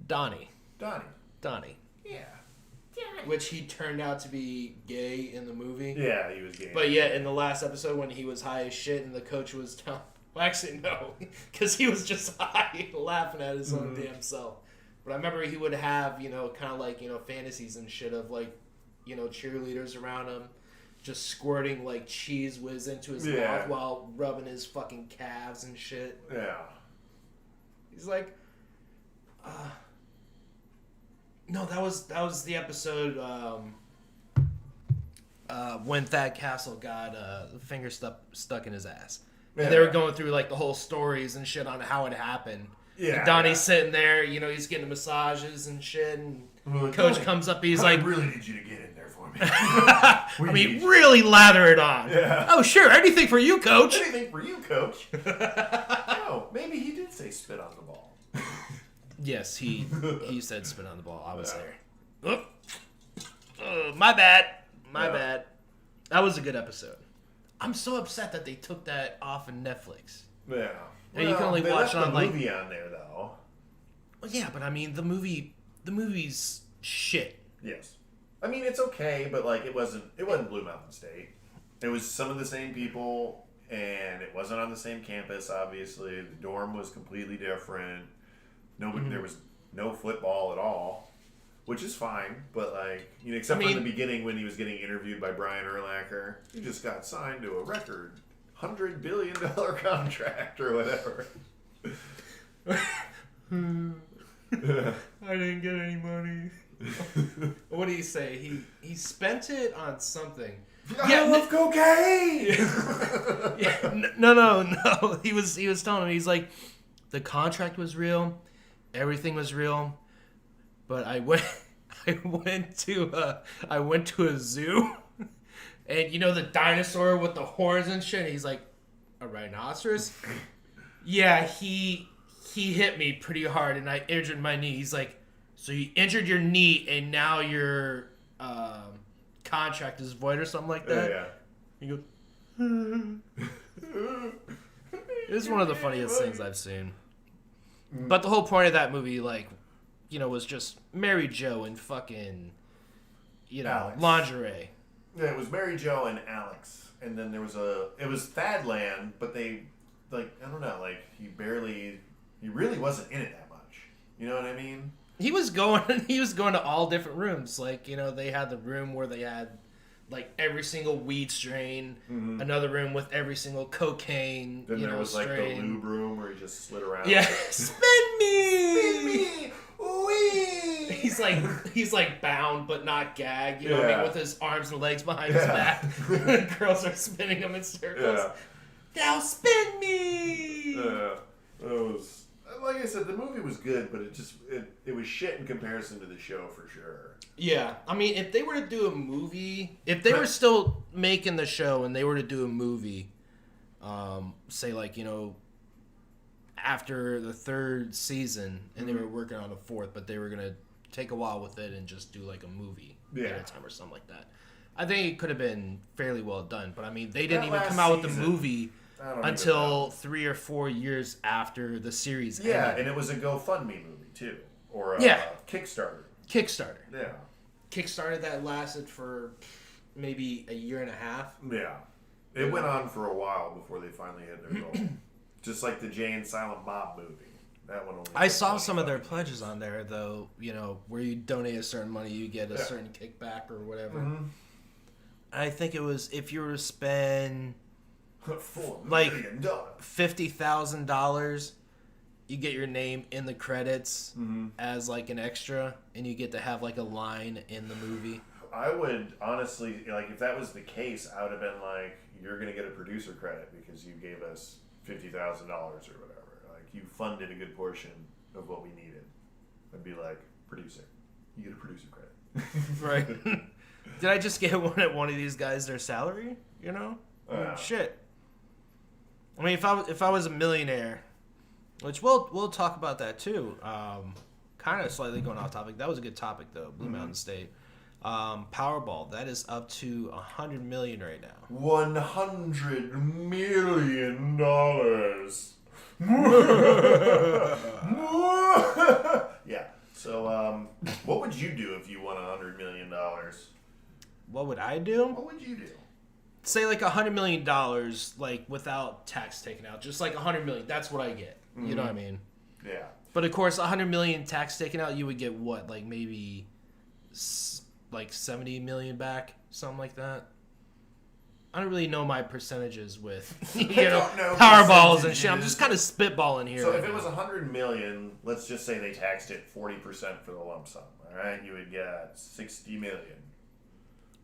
Speaker 1: Donnie.
Speaker 2: Donnie. Yeah.
Speaker 1: Which he turned out to be gay in the movie.
Speaker 2: Yeah, he was gay.
Speaker 1: But yeah, in the last episode when he was high as shit and the coach was telling... Well, actually, no. Because he was just high, laughing at his own damn self. But I remember he would have, you know, kind of like, you know, fantasies and shit of, like, you know, cheerleaders around him just squirting, like, cheese whiz into his mouth while rubbing his fucking calves and shit.
Speaker 2: Yeah.
Speaker 1: He's like... No, that was the episode when Thad Castle got the finger stuck in his ass.
Speaker 2: Yeah.
Speaker 1: And they were going through like the whole stories and shit on how it happened.
Speaker 2: Yeah.
Speaker 1: And Donnie's sitting there, you know, he's getting massages and shit, and
Speaker 2: Well,
Speaker 1: Coach
Speaker 2: Donnie,
Speaker 1: comes up, he's
Speaker 2: I
Speaker 1: like,
Speaker 2: really need you to get in there for me.
Speaker 1: I mean, really lather it on.
Speaker 2: Yeah.
Speaker 1: Oh, sure, anything for you, Coach.
Speaker 2: Anything for you, Coach. No, maybe he did say spit on the ball.
Speaker 1: Yes, he said spit on the ball. I was there. My bad. My bad. That was a good episode. I'm so upset that they took that off of Netflix.
Speaker 2: Yeah.
Speaker 1: And you can only
Speaker 2: they
Speaker 1: watch
Speaker 2: left
Speaker 1: it on
Speaker 2: the
Speaker 1: like...
Speaker 2: movie on there though.
Speaker 1: Well, yeah, but I mean, the movie's shit.
Speaker 2: Yes. I mean, it's okay, but like it wasn't Blue Mountain State. It was some of the same people, and it wasn't on the same campus. Obviously, the dorm was completely different. Nobody, there was no football at all, which is fine. But like, you know, except for in the beginning when he was getting interviewed by Brian Urlacher, he just got signed to a record $100 billion contract or whatever.
Speaker 1: I didn't get any money. What do you say? He spent it on something.
Speaker 2: I love cocaine.
Speaker 1: Yeah, no. He was telling him, he's like, the contract was real, everything was real, but I went to a zoo, and you know the dinosaur with the horns and shit. And he's like, a rhinoceros? Yeah, he hit me pretty hard, and I injured my knee. He's like, so you injured your knee, and now your contract is void or something like that?
Speaker 2: Yeah.
Speaker 1: He goes, it's one of the funniest things I've seen. But the whole point of that movie, like, you know, was just Mary Jo and fucking, you know,
Speaker 2: Alex.
Speaker 1: lingerie.
Speaker 2: Yeah, it was Mary Jo and Alex, and then it was Thadland, but they, like, I don't know, like, he really wasn't in it that much. You know what I mean?
Speaker 1: He was going to all different rooms. Like, you know, they had the room where they had like every single weed strain, another room with every single cocaine.
Speaker 2: Then there was
Speaker 1: strain.
Speaker 2: like the lube room where he just slid around.
Speaker 1: Yeah, spin me.
Speaker 2: Spin me. Wee.
Speaker 1: He's like bound but not gagged. You know what I mean, with his arms and legs behind his back. Girls are spinning him in circles.
Speaker 2: Yeah.
Speaker 1: Now spin me.
Speaker 2: It was. Like I said, the movie was good, but it was shit in comparison to the show for sure.
Speaker 1: Yeah, I mean, if they were to do a movie, if they were still making the show and they were to do a movie, say like, you know, after the third season and they were working on a fourth, but they were gonna take a while with it and just do like a movie at a time or something like that, I think it could have been fairly well done. But I mean, they didn't even come out with the movie until 3 or 4 years after the series ended.
Speaker 2: Yeah, and it was a GoFundMe movie too, or a Kickstarter. Yeah.
Speaker 1: Kickstarter that lasted for maybe a year and a half.
Speaker 2: Yeah. It went on for a while before they finally hit their goal. Just like the Jay and Silent Bob movie. That one only.
Speaker 1: I saw some of their pledges on there, though, you know, where you donate a certain money, you get a certain kickback or whatever.
Speaker 2: Mm-hmm.
Speaker 1: I think it was, if you were to spend
Speaker 2: $4
Speaker 1: like
Speaker 2: million.
Speaker 1: $50,000, you get your name in the credits as like an extra, and you get to have like a line in the movie.
Speaker 2: I would honestly, like, if that was the case, I would have been like, you're going to get a producer credit because you gave us $50,000 or whatever. Like, you funded a good portion of what we needed. I'd be like, producer, you get a producer credit.
Speaker 1: Right. Did I just get one of these guys their salary? You know? Shit. I mean, if I was a millionaire, which we'll talk about that too. Kind of slightly going off topic. That was a good topic though. Blue Mountain State. Powerball, that is up to $100 million right now.
Speaker 2: $100 million. Yeah. So, what would you do if you won $100 million?
Speaker 1: What would I do?
Speaker 2: What would you do?
Speaker 1: Say like $100 million, like without tax taken out, just like $100 million. That's what I get. You know what I mean?
Speaker 2: Yeah.
Speaker 1: But of course, $100 million tax taken out, you would get what? Like maybe like $70 million back, something like that. I don't really know my percentages with Powerballs and shit. I'm just kind of spitballing here.
Speaker 2: So if it was $100 million, let's just say they taxed it 40% for the lump sum. All right, you would get $60 million.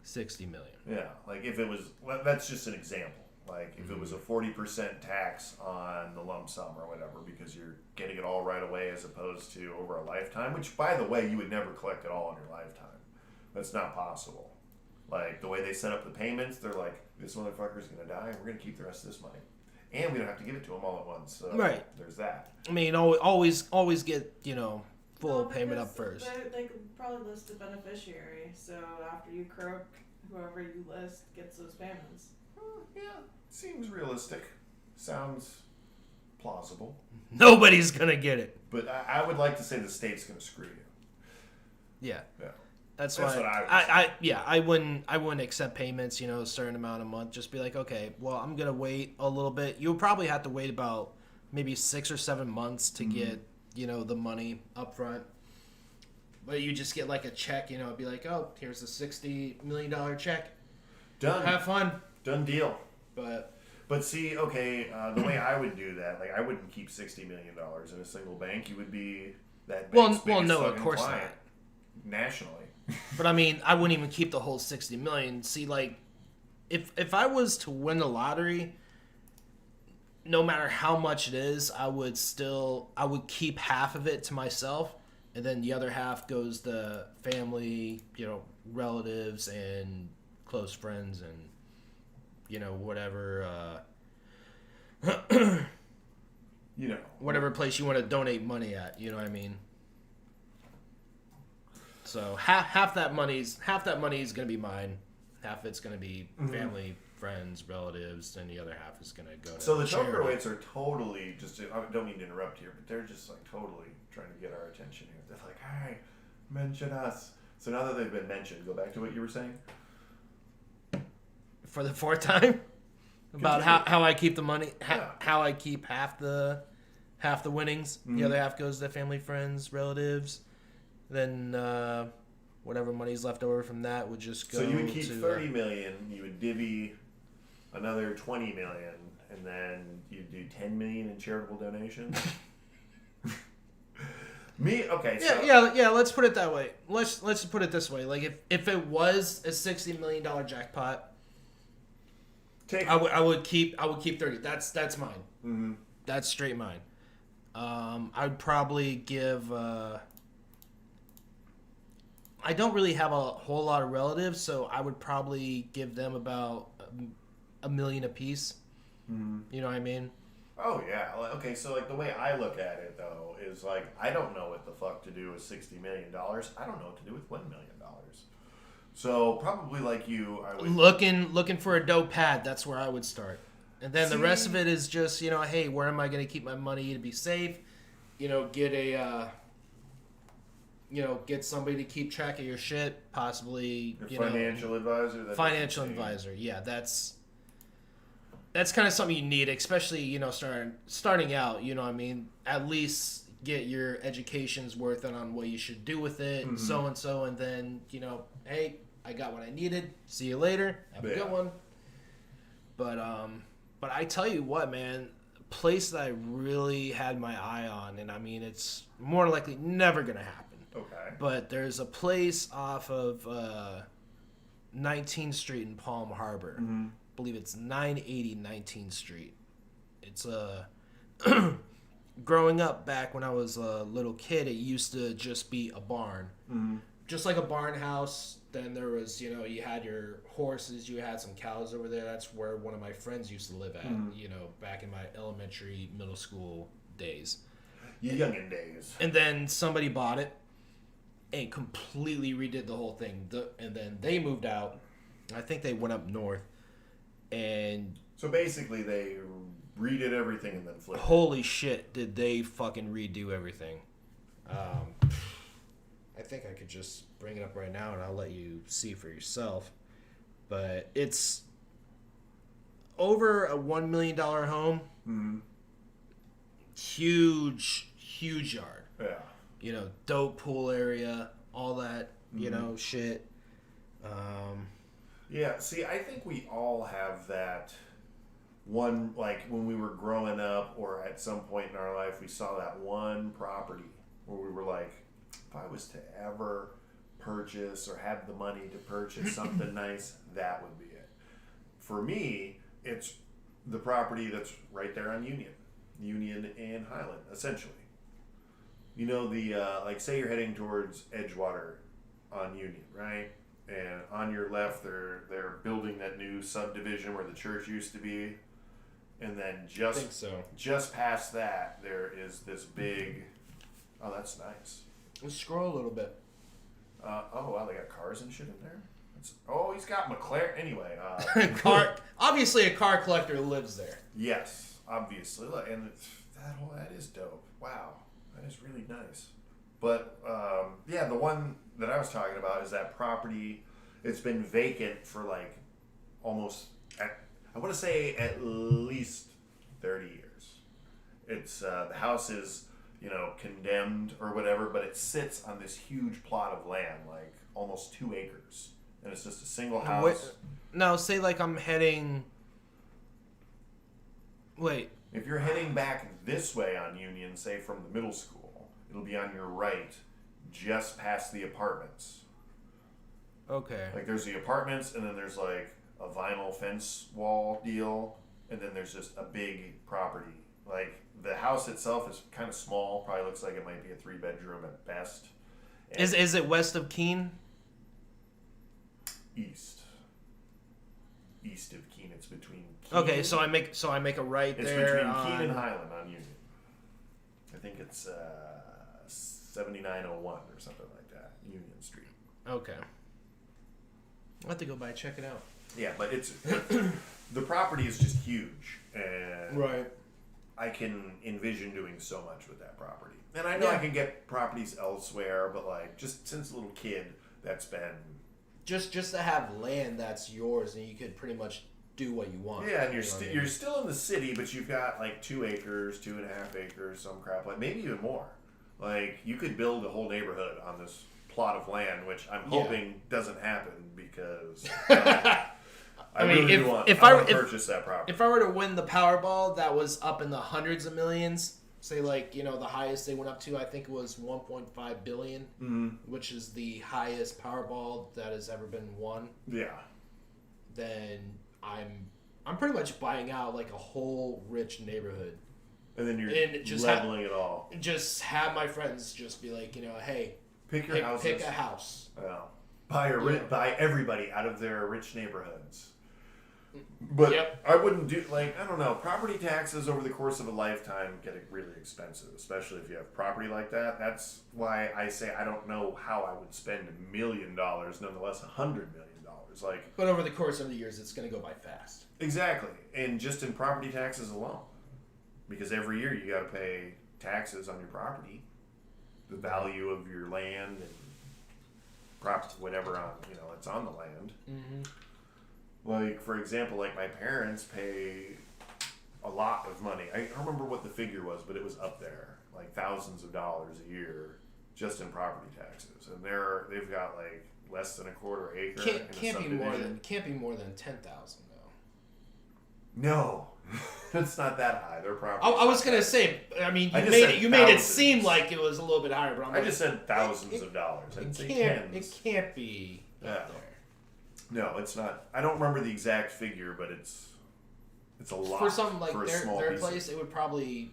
Speaker 1: 60 million.
Speaker 2: Yeah, like if it was, well, that's just an example. Like if it was a 40% tax on the lump sum or whatever, because you're getting it all right away as opposed to over a lifetime, which by the way, you would never collect it all in your lifetime. That's not possible. Like the way they set up the payments, they're like, this motherfucker's gonna die, and we're gonna keep the rest of this money, and we don't have to give it to him all at once. So
Speaker 1: right.
Speaker 2: There's that.
Speaker 1: I mean, always get full payment up
Speaker 5: because
Speaker 1: first.
Speaker 5: They could probably list a beneficiary, so after you croak, whoever you list gets those payments.
Speaker 2: Yeah, seems realistic. Sounds plausible.
Speaker 1: Nobody's gonna get it.
Speaker 2: But I would like to say the state's gonna screw you.
Speaker 1: Yeah.
Speaker 2: Yeah.
Speaker 1: That's
Speaker 2: what
Speaker 1: why I wouldn't accept payments, a certain amount a month. Just be like, okay, well, I'm gonna wait a little bit. You'll probably have to wait about maybe 6 or 7 months to get, the money up front. But you just get like a check, it'd be like, oh, here's a $60 million check.
Speaker 2: Done.
Speaker 1: Have fun.
Speaker 2: Done deal.
Speaker 1: But
Speaker 2: see, okay, the way I would do that, like I wouldn't keep $60 million in a single bank. You would be that bank's biggest
Speaker 1: no, of
Speaker 2: fucking
Speaker 1: course
Speaker 2: client
Speaker 1: not.
Speaker 2: Nationally.
Speaker 1: But I mean, I wouldn't even keep the whole $60 million. See, like, if I was to win the lottery, no matter how much it is, I would keep half of it to myself, and then the other half goes to family, relatives and close friends, and whatever. Whatever place you want to donate money at. You know what I mean? So half that money's gonna be mine. Half of it's gonna be family, friends, relatives, and the other half is gonna go to
Speaker 2: So the
Speaker 1: charity.
Speaker 2: Toker Weights are totally just. I don't mean to interrupt here, but they're just like totally trying to get our attention here. They're like, "Hey, mention us." So now that they've been mentioned, go back to what you were saying.
Speaker 1: For the 4th time about how I keep the money, how I keep half the winnings. The other half goes to family, friends, relatives. Then whatever money's left over from that would just go.
Speaker 2: So you would keep $30 million. You would divvy another $20 million, and then you'd do $10 million in charitable donations. Okay. So,
Speaker 1: yeah. Let's put it that way. Let's put it this way. Like if it was a $60 million jackpot, I would keep 30. That's mine.
Speaker 2: Mm-hmm.
Speaker 1: That's straight mine. I'd probably give. I don't really have a whole lot of relatives, so I would probably give them about $1 million apiece.
Speaker 2: Mm-hmm.
Speaker 1: You know what I mean?
Speaker 2: Oh yeah. Okay. So like the way I look at it though is like I don't know what the fuck to do with $60 million. I don't know what to do with $1 million. So probably like you, I would
Speaker 1: looking for a dope pad. That's where I would start, and then the rest of it is just hey, where am I going to keep my money to be safe? Get a. Get somebody to keep track of your shit, possibly.
Speaker 2: Financial advisor.
Speaker 1: Financial advisor, yeah, that's kind of something you need, especially starting out. You know what I mean? At least get your education's worth on what you should do with it, so and so, and then hey, I got what I needed. See you later. Have a good one. But I tell you what, man. Place that I really had my eye on, and I mean, it's more likely never gonna happen.
Speaker 2: Okay.
Speaker 1: But there's a place off of 19th Street in Palm Harbor. believe it's 980 19th Street. It's growing up back when I was a little kid, it used to just be a barn.
Speaker 2: Mm-hmm.
Speaker 1: Just like a barn house. Then there was, you know, you had your horses, you had some cows over there. That's where one of my friends used to live at, you know, back in my elementary, middle school days.
Speaker 2: Youngin' days.
Speaker 1: And then somebody bought it and completely redid the whole thing. And then they moved out. I think they went up north. And
Speaker 2: So basically, they redid everything and then flipped.
Speaker 1: holy shit, did they fucking redo everything. I think I could just bring it up right now and I'll let you see for yourself. But it's over a $1 million home.
Speaker 2: Mm-hmm.
Speaker 1: Huge yard.
Speaker 2: Yeah.
Speaker 1: You know, dope pool area, all that, you know, shit.
Speaker 2: Yeah, see, I think we all have that one, like when we were growing up or at some point in our life, we saw that one property where we were like, if I was to ever purchase or have the money to purchase something nice, that would be it. For me, it's the property that's right there on Union and Highland, essentially. You know, the, like say you're heading towards Edgewater on Union, right? And on your left, they're building that new subdivision where the church used to be, and then
Speaker 1: I think so.
Speaker 2: just past that, there is this big. Oh, that's nice.
Speaker 1: Let's scroll a little bit.
Speaker 2: Oh wow, they got cars and shit in there. He's got McLaren. Anyway,
Speaker 1: Obviously, a car collector lives there.
Speaker 2: yes, obviously, and that is dope. Wow, that is really nice. But yeah, the one that I was talking about is that property. It's been vacant for like almost, I want to say at least 30 years. It's the house is, you know, condemned or whatever, but it sits on this huge plot of land, like almost 2 acres, and it's just a single house.
Speaker 1: No, say like I'm heading. Wait.
Speaker 2: If you're heading back this way on Union, say from the middle school, it'll be on your right, just past the apartments.
Speaker 1: Okay.
Speaker 2: Like there's the apartments, and then there's like a vinyl fence wall deal, and then there's just a big property. Like the house itself is kind of small. Probably looks like it might be a 3-bedroom at best. And
Speaker 1: Is it west of Keene?
Speaker 2: east of Keene? It's between Keene.
Speaker 1: Okay, so I make a right
Speaker 2: It's
Speaker 1: there.
Speaker 2: between Keene and Highland on Union. I think it's 7901 or something like that. Union Street.
Speaker 1: Okay. I'll have to go by and check it out.
Speaker 2: Yeah, but it's the property is just huge, and
Speaker 1: Right.
Speaker 2: I can envision doing so much with that property. And I know I can get properties elsewhere, but like just since a little kid, that's been
Speaker 1: Just to have land that's yours and you could pretty much do what you want.
Speaker 2: yeah. And
Speaker 1: You know what I mean?
Speaker 2: you're still in the city, but you've got like 2 acres, 2.5 acres, some crap like maybe even more. Like you could build a whole neighborhood on this plot of land, which I'm hoping doesn't happen because I
Speaker 1: mean,
Speaker 2: really want to purchase that property.
Speaker 1: If I were to win the Powerball, that was up in the hundreds of millions. Say like, you know, the highest they went up to, I think it was 1.5 billion, which is the highest Powerball that has ever been won.
Speaker 2: Yeah.
Speaker 1: Then I'm pretty much buying out like a whole rich neighborhood.
Speaker 2: And then you're
Speaker 1: just
Speaker 2: leveling it all.
Speaker 1: Just have my friends just be like, you know, hey,
Speaker 2: Pick your houses.
Speaker 1: pick a house.
Speaker 2: Well, buy everybody out of their rich neighborhoods. But I wouldn't do I don't know. Property taxes over the course of a lifetime get really expensive, especially if you have property like that. That's why I say I don't know how I would spend $1 million, nonetheless $100 million. Like,
Speaker 1: But over the course of the years, it's going to go by fast.
Speaker 2: exactly, and just in property taxes alone, because every year you got to pay taxes on your property, the value of your land and whatever it's on the land.
Speaker 1: Mm-hmm.
Speaker 2: Like, for example, like my parents pay a lot of money. I don't remember what the figure was, but it was up there, like thousands of dollars a year just in property taxes. And they've got like less than a quarter acre in a subdivision.
Speaker 1: Can't be more than 10,000 though.
Speaker 2: No, it's not that high. Their property.
Speaker 1: I was gonna say. I mean, you made it seem like it was a little bit higher, but
Speaker 2: I just said thousands of dollars. I didn't say tens.
Speaker 1: It can't be up there.
Speaker 2: No, it's not. I don't remember the exact figure, but it's a lot
Speaker 1: For something like
Speaker 2: for a
Speaker 1: their
Speaker 2: small piece
Speaker 1: place,
Speaker 2: of
Speaker 1: it would probably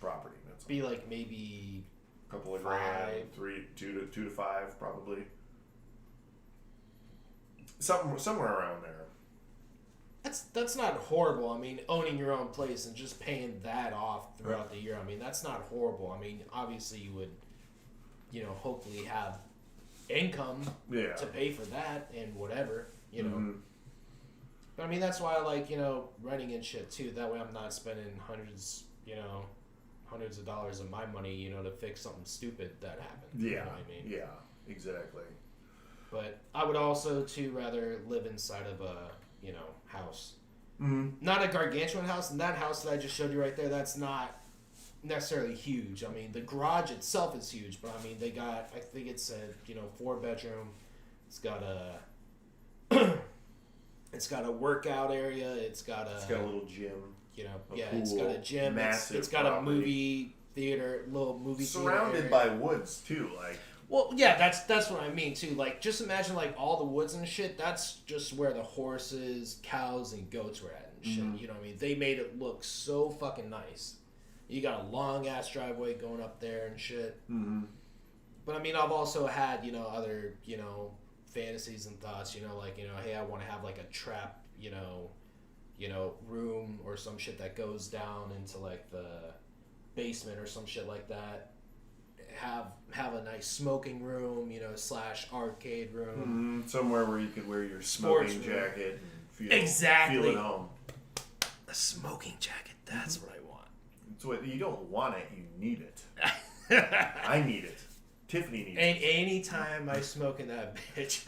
Speaker 2: property. That's
Speaker 1: be like maybe
Speaker 2: a couple of
Speaker 1: $5.
Speaker 2: grand, two to five, probably. Somewhere around there.
Speaker 1: That's not horrible. I mean, owning your own place and just paying that off throughout the year. I mean, that's not horrible. I mean, obviously you would, hopefully have income
Speaker 2: Yeah.
Speaker 1: to pay for that and whatever,
Speaker 2: Mm-hmm.
Speaker 1: But I mean, that's why I like, renting and shit too. That way I'm not spending hundreds of dollars of my money, to fix something stupid that happened.
Speaker 2: Yeah.
Speaker 1: You know what I mean?
Speaker 2: Yeah. Exactly.
Speaker 1: But I would also too rather live inside of a, house.
Speaker 2: Mm-hmm.
Speaker 1: Not a gargantuan house, and that house that I just showed you right there, that's not necessarily huge. I mean, the garage itself is huge, but I mean, they got, I think it's a, 4-bedroom. It's got a, it's got a workout area. It's got a
Speaker 2: little gym.
Speaker 1: It's got a gym. It's got
Speaker 2: property.
Speaker 1: a movie theater, little movie
Speaker 2: Surrounded
Speaker 1: theater
Speaker 2: by woods too, like.
Speaker 1: Well, yeah, that's what I mean too. Like, just imagine like all the woods and shit. That's just where the horses, cows, and goats were at and shit.
Speaker 2: Mm-hmm.
Speaker 1: You know what I mean? They made it look so fucking nice. You got a long ass driveway going up there and shit.
Speaker 2: Mm-hmm.
Speaker 1: But I mean, I've also had other fantasies and thoughts. Like hey, I want to have like a trap room or some shit that goes down into like the basement or some shit like that. Have a nice smoking room, / arcade room.
Speaker 2: Mm-hmm. Somewhere where you could wear your
Speaker 1: Sports
Speaker 2: smoking
Speaker 1: room.
Speaker 2: jacket and
Speaker 1: Exactly.
Speaker 2: feel at home.
Speaker 1: A smoking jacket. That's what I want.
Speaker 2: It's what you don't want it, you need it. I need it. Tiffany needs
Speaker 1: And
Speaker 2: it.
Speaker 1: anytime I smoke in that bitch,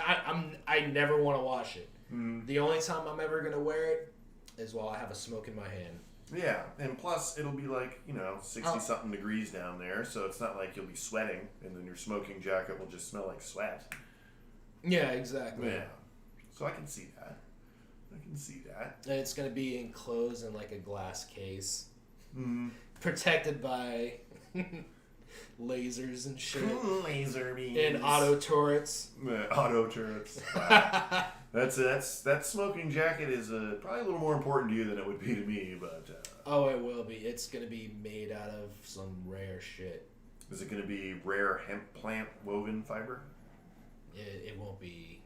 Speaker 1: I never want to wash it.
Speaker 2: Mm.
Speaker 1: The only time I'm ever gonna wear it is while I have a smoke in my hand.
Speaker 2: Yeah, and plus it'll be like 60-something degrees down there, so it's not like you'll be sweating, and then your smoking jacket will just smell like sweat.
Speaker 1: Yeah, exactly.
Speaker 2: Yeah, so I can see that.
Speaker 1: And it's gonna be enclosed in like a glass case,
Speaker 2: Mm.
Speaker 1: protected by lasers and shit,
Speaker 2: Laser beams
Speaker 1: and auto turrets.
Speaker 2: Auto turrets. Wow. That smoking jacket is probably a little more important to you than it would be to me, but
Speaker 1: Oh, it will be. It's gonna be made out of some rare shit.
Speaker 2: is it going to be rare hemp plant woven fiber?
Speaker 1: It won't be.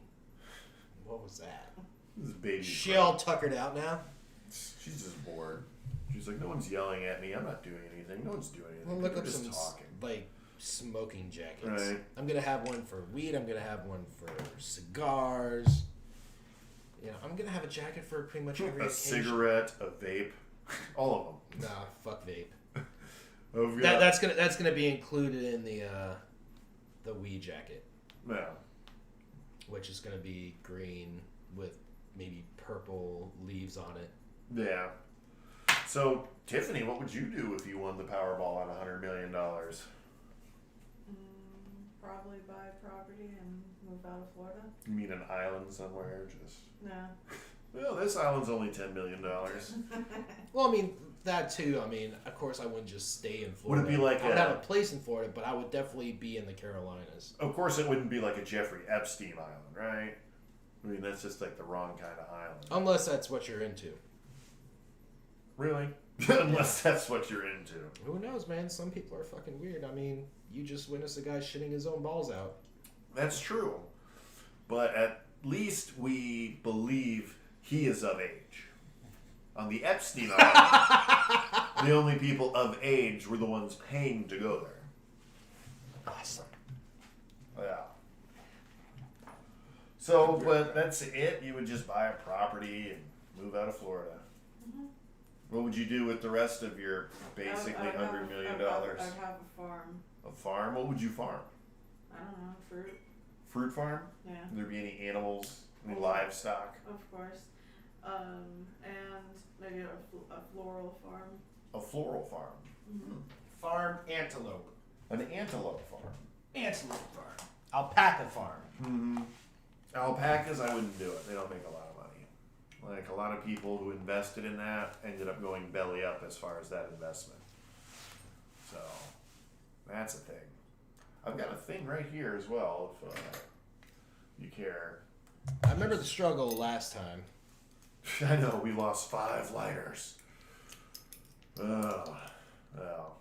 Speaker 1: What was that?
Speaker 2: This is baby.
Speaker 1: She all tuckered out now.
Speaker 2: She's just bored. She's like, no one's yelling at me. I'm not doing anything. No one's doing anything.
Speaker 1: Well, look
Speaker 2: We're
Speaker 1: up
Speaker 2: just
Speaker 1: some
Speaker 2: talking.
Speaker 1: like smoking jackets.
Speaker 2: Right.
Speaker 1: I'm gonna have one for weed. I'm gonna have one for cigars. Yeah, I'm gonna have a jacket for pretty much every
Speaker 2: A
Speaker 1: occasion.
Speaker 2: cigarette, a vape, all of them.
Speaker 1: Nah, fuck vape.
Speaker 2: Oh, yeah.
Speaker 1: That's gonna be included in the weed jacket,
Speaker 2: Yeah.
Speaker 1: which is gonna be green with maybe purple leaves on it.
Speaker 2: Yeah. So, Tiffany, what would you do if you won the Powerball on $100 million?
Speaker 5: Probably buy property and move out of Florida.
Speaker 2: You mean an island somewhere? Just
Speaker 5: No.
Speaker 2: well, this island's only $10 million.
Speaker 1: Well, I mean that too. I mean, of course, I wouldn't just stay in Florida.
Speaker 2: Would it be like
Speaker 1: I would have a place in Florida, but I would definitely be in the Carolinas.
Speaker 2: Of course, it wouldn't be like a Jeffrey Epstein island, right? I mean, that's just like the wrong kind of island.
Speaker 1: Unless that's what you're into.
Speaker 2: Really? Unless that's what you're into.
Speaker 1: Who knows, man? Some people are fucking weird. I mean, you just witnessed a guy shitting his own balls out.
Speaker 2: That's true. But at least we believe he is of age. On the Epstein island, the only people of age were the ones paying to go there.
Speaker 1: Awesome.
Speaker 2: Yeah. So, but that's it? You would just buy a property and move out of Florida.
Speaker 5: Mm-hmm.
Speaker 2: What would you do with the rest of your basically $100 million?
Speaker 5: I'd have a farm.
Speaker 2: A farm? What would you farm?
Speaker 5: I don't know, fruit.
Speaker 2: Fruit farm?
Speaker 5: Yeah,
Speaker 2: Would there be any animals, any livestock?
Speaker 5: of course. And maybe a floral farm.
Speaker 2: A floral farm.
Speaker 5: Mm-hmm.
Speaker 1: Farm antelope.
Speaker 2: An antelope farm.
Speaker 1: Antelope farm. Alpaca farm.
Speaker 2: Mm-hmm. Alpacas, I wouldn't do it. They don't make a lot of money. Like a lot of people who invested in that ended up going belly up as far as that investment. So that's a thing. I've got a thing right here as well, if you care.
Speaker 1: I remember the struggle last time.
Speaker 2: I know, we lost 5 lighters. Oh, well.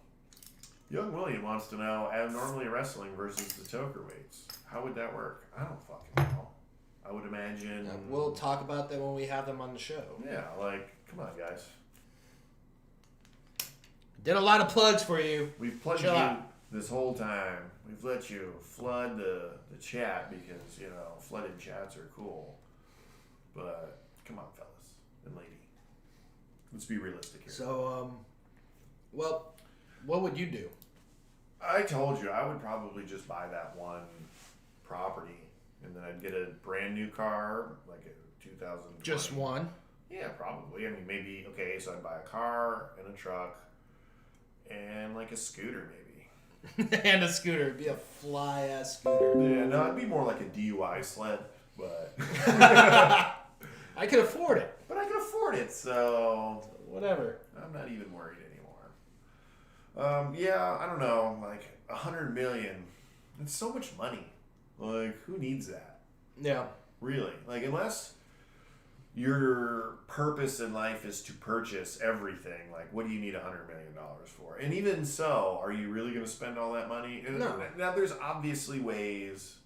Speaker 2: Young William wants to know abnormally wrestling versus the Toker Weights. How would that work? I don't fucking know. I would imagine...
Speaker 1: We'll talk about that when we have them on the show.
Speaker 2: Yeah, like, come on, guys.
Speaker 1: Did a lot of plugs for you.
Speaker 2: We've plugged
Speaker 1: Chill
Speaker 2: you
Speaker 1: out.
Speaker 2: this whole time. We've let you flood the chat because, you know, flooded chats are cool. But, come on, fellas and lady. Let's be realistic here.
Speaker 1: So, well, what would you do?
Speaker 2: I told you I would probably just buy that one property, and then I'd get a brand new car, like a 2020.
Speaker 1: Just one?
Speaker 2: Yeah, probably. I mean, maybe, okay, so I'd buy a car and a truck and like a scooter maybe.
Speaker 1: And a scooter. It'd be a fly-ass scooter.
Speaker 2: Yeah, no, it'd be more like a DUI sled, but...
Speaker 1: I could afford it.
Speaker 2: But I can afford it, so...
Speaker 1: Whatever.
Speaker 2: I'm not even worried anymore. Yeah, I don't know, like, $100 million. It's so much money. Like, who needs that?
Speaker 1: Yeah.
Speaker 2: Really? Like, unless your purpose in life is to purchase everything, like, what do you need $100 million for? And even so, are you really going to spend all that money?
Speaker 1: No.
Speaker 2: Now, there's obviously ways.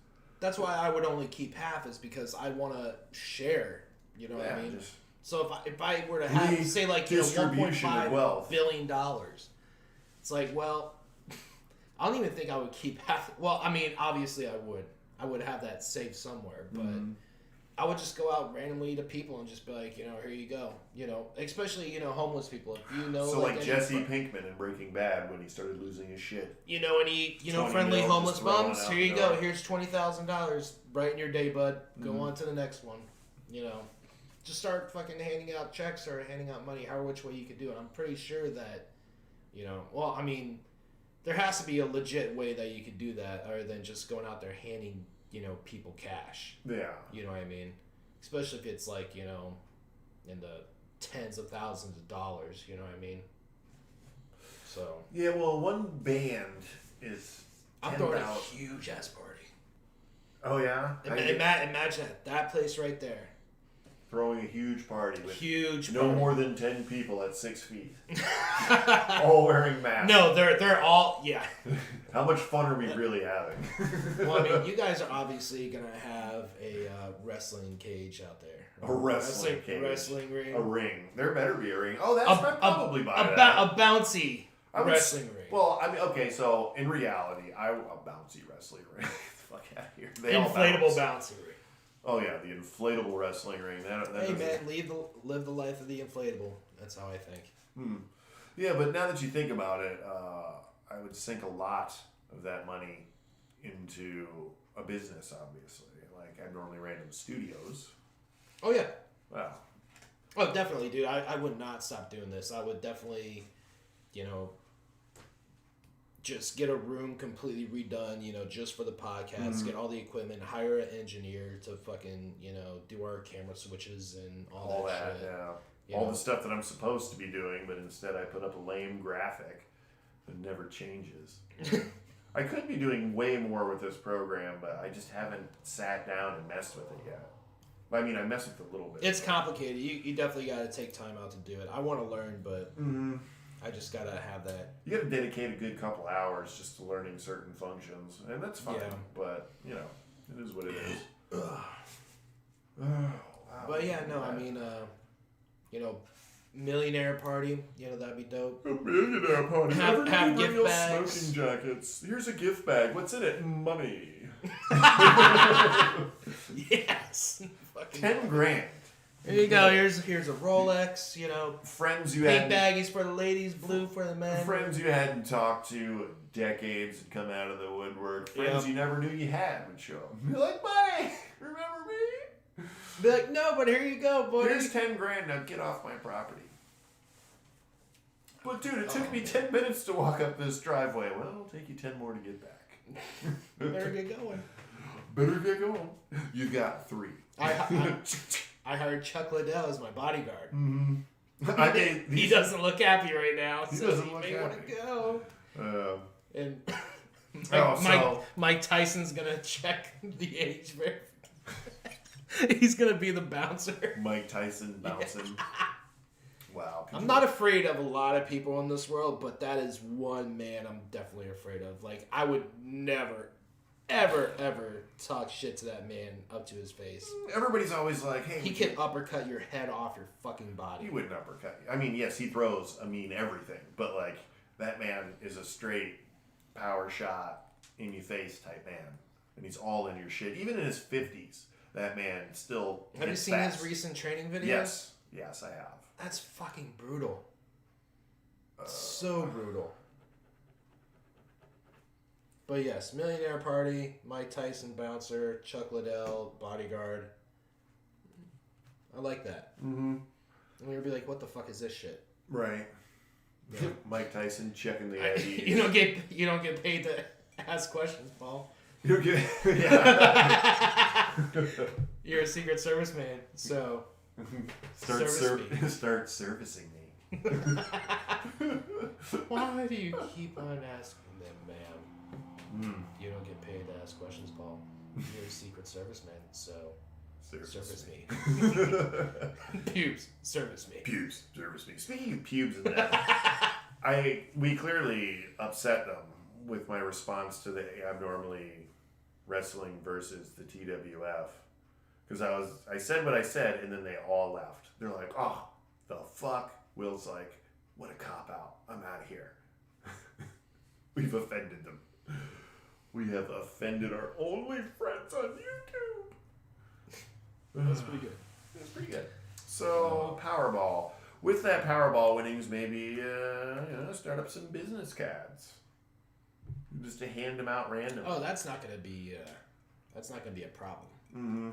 Speaker 1: That's why I would only keep half, is because I want to share. You know what I mean?
Speaker 2: Just
Speaker 1: So if I were to have, say, like, you know,
Speaker 2: redistribution of
Speaker 1: $1.5
Speaker 2: wealth.
Speaker 1: billion, it's like, well, I don't even think I would keep half. Well, I mean, obviously I would. I would have that saved somewhere, but I would just go out randomly to people and just be like, you know, here you go. You know, especially, you know, homeless people. If you know,
Speaker 2: So
Speaker 1: like
Speaker 2: like Jesse Pinkman in Breaking Bad when he started losing his shit.
Speaker 1: you know, any, you know,
Speaker 2: 20
Speaker 1: friendly
Speaker 2: mil
Speaker 1: homeless
Speaker 2: just thrown
Speaker 1: bums,
Speaker 2: out
Speaker 1: here
Speaker 2: the
Speaker 1: you go.
Speaker 2: door.
Speaker 1: Here's $20,000 right in your day, bud. Go on to the next one. You know, just start fucking handing out checks or handing out money, however which way you could do it. I'm pretty sure that, you know, well, I mean, there has to be a legit way that you could do that other than just going out there handing, you know, people cash.
Speaker 2: Yeah.
Speaker 1: You know what I mean? Especially if it's like, you know, in the tens of thousands of dollars, you know what I mean? So
Speaker 2: Yeah, well, one band is
Speaker 1: I'm throwing a
Speaker 2: 10,000.
Speaker 1: huge ass party.
Speaker 2: Oh yeah?
Speaker 1: Imagine that place right there.
Speaker 2: Throwing a huge party with
Speaker 1: Huge
Speaker 2: no
Speaker 1: party.
Speaker 2: more than 10 people at 6 feet. All wearing masks.
Speaker 1: No, they're all, yeah.
Speaker 2: How much fun are we really having?
Speaker 1: Well, I mean, you guys are obviously gonna have a wrestling cage out there.
Speaker 2: A wrestling cage.
Speaker 1: Wrestling ring.
Speaker 2: A ring. There better be a ring. Oh, that's I'd probably buy
Speaker 1: a,
Speaker 2: that.
Speaker 1: a bouncy
Speaker 2: I would
Speaker 1: wrestling ring.
Speaker 2: Well, I mean, okay, so in reality, a bouncy wrestling ring. Fuck out of here. They all
Speaker 1: Inflatable
Speaker 2: bounce.
Speaker 1: bouncy ring.
Speaker 2: Oh yeah, the inflatable wrestling ring. That
Speaker 1: Hey
Speaker 2: doesn't-
Speaker 1: man, live the life of the inflatable. That's how I think.
Speaker 2: Yeah, but now that you think about it, I would sink a lot of that money into a business, obviously. Like Abnormally Random Studios.
Speaker 1: Oh yeah.
Speaker 2: Wow.
Speaker 1: Oh, definitely, dude. I would not stop doing this. I would definitely, you know, just get a room completely redone, you know, just for the podcast, get all the equipment, hire an engineer to fucking, you know, do our camera switches and all that shit.
Speaker 2: Yeah.
Speaker 1: You
Speaker 2: All
Speaker 1: know?
Speaker 2: the stuff that I'm supposed to be doing, but instead I put up a lame graphic that never changes. I could be doing way more with this program, but I just haven't sat down and messed with it yet. I mean, I messed with it a little bit.
Speaker 1: It's complicated. You definitely got to take time out to do it. I want to learn, but I just got to have that.
Speaker 2: You got to dedicate a good couple hours just to learning certain functions, and that's fine.
Speaker 1: Yeah.
Speaker 2: But you know, it is what it is. Wow.
Speaker 1: But yeah, no, I mean, you know, millionaire party, you know, that'd be dope.
Speaker 2: A millionaire party.
Speaker 1: Have
Speaker 2: Everybody bring
Speaker 1: gift
Speaker 2: your
Speaker 1: bags.
Speaker 2: smoking jackets. Here's a gift bag. What's in it? Money.
Speaker 1: Yes. Fucking
Speaker 2: 10 grand.
Speaker 1: Here you go. Here's a Rolex. You know,
Speaker 2: Friends you
Speaker 1: pink
Speaker 2: had.
Speaker 1: baggies for the ladies, blue for the men.
Speaker 2: Friends you hadn't talked to decades had come out of the woodwork. Friends
Speaker 1: Yep.
Speaker 2: you never knew you had would show up. Be like, buddy, remember me?
Speaker 1: Be like, no, but here you go, boy.
Speaker 2: Here's 10 grand. Now get off my property. But dude, it took me 10 minutes to walk up this driveway. Well, it'll take you 10 more to get back.
Speaker 1: Better get going.
Speaker 2: Better get going. You got 3.
Speaker 1: I hired Chuck Liddell as my bodyguard.
Speaker 2: I mean,
Speaker 1: He doesn't look happy right now,
Speaker 2: He
Speaker 1: so
Speaker 2: doesn't
Speaker 1: he
Speaker 2: look
Speaker 1: may want
Speaker 2: happy.
Speaker 1: to go. And
Speaker 2: So-
Speaker 1: Mike Tyson's gonna check the age verification. He's gonna be the bouncer.
Speaker 2: Mike Tyson bouncing. Wow.
Speaker 1: I'm not afraid of a lot of people in this world, but that is one man I'm definitely afraid of. Like, I would never, ever talk shit to that man up to his face.
Speaker 2: Everybody's always like, hey,
Speaker 1: He can uppercut your head off your fucking body.
Speaker 2: He wouldn't uppercut you. I mean, yes, he throws, everything. But, like, that man is a straight power shot in your face type man. And he's all in your shit. Even in his 50s, that man still
Speaker 1: Have you seen his recent training videos?
Speaker 2: Yes, I have.
Speaker 1: That's fucking brutal. So brutal. But yes, Millionaire Party, Mike Tyson bouncer, Chuck Liddell bodyguard. I like that.
Speaker 2: Mm-hmm.
Speaker 1: And you'll be like, what the fuck is this shit?
Speaker 2: Right.
Speaker 1: Yeah.
Speaker 2: Mike Tyson checking the IDs.
Speaker 1: You don't get paid to ask questions, Paul.
Speaker 2: You're good. Yeah.
Speaker 1: You're a Secret Service man, so
Speaker 2: Start servicing me.
Speaker 1: Why do you keep on asking them, ma'am? You don't get paid to ask questions, Paul. You're a Secret Service man, so service me. Pubes, service me.
Speaker 2: Pubes, service me. Speaking of pubes and that, we clearly upset them with my response to the Abnormally Wrestling versus the TWF. Because I said what I said, and then they all left. They're like, oh, the fuck? Will's like, what a cop-out. I'm out of here. We've offended them. We have offended our only friends on YouTube.
Speaker 1: That's pretty good.
Speaker 2: That's pretty good. So, Powerball. With that Powerball winnings, maybe start up some business cards. Just to hand them out randomly.
Speaker 1: Oh, that's not gonna be a problem.
Speaker 2: Mm-hmm.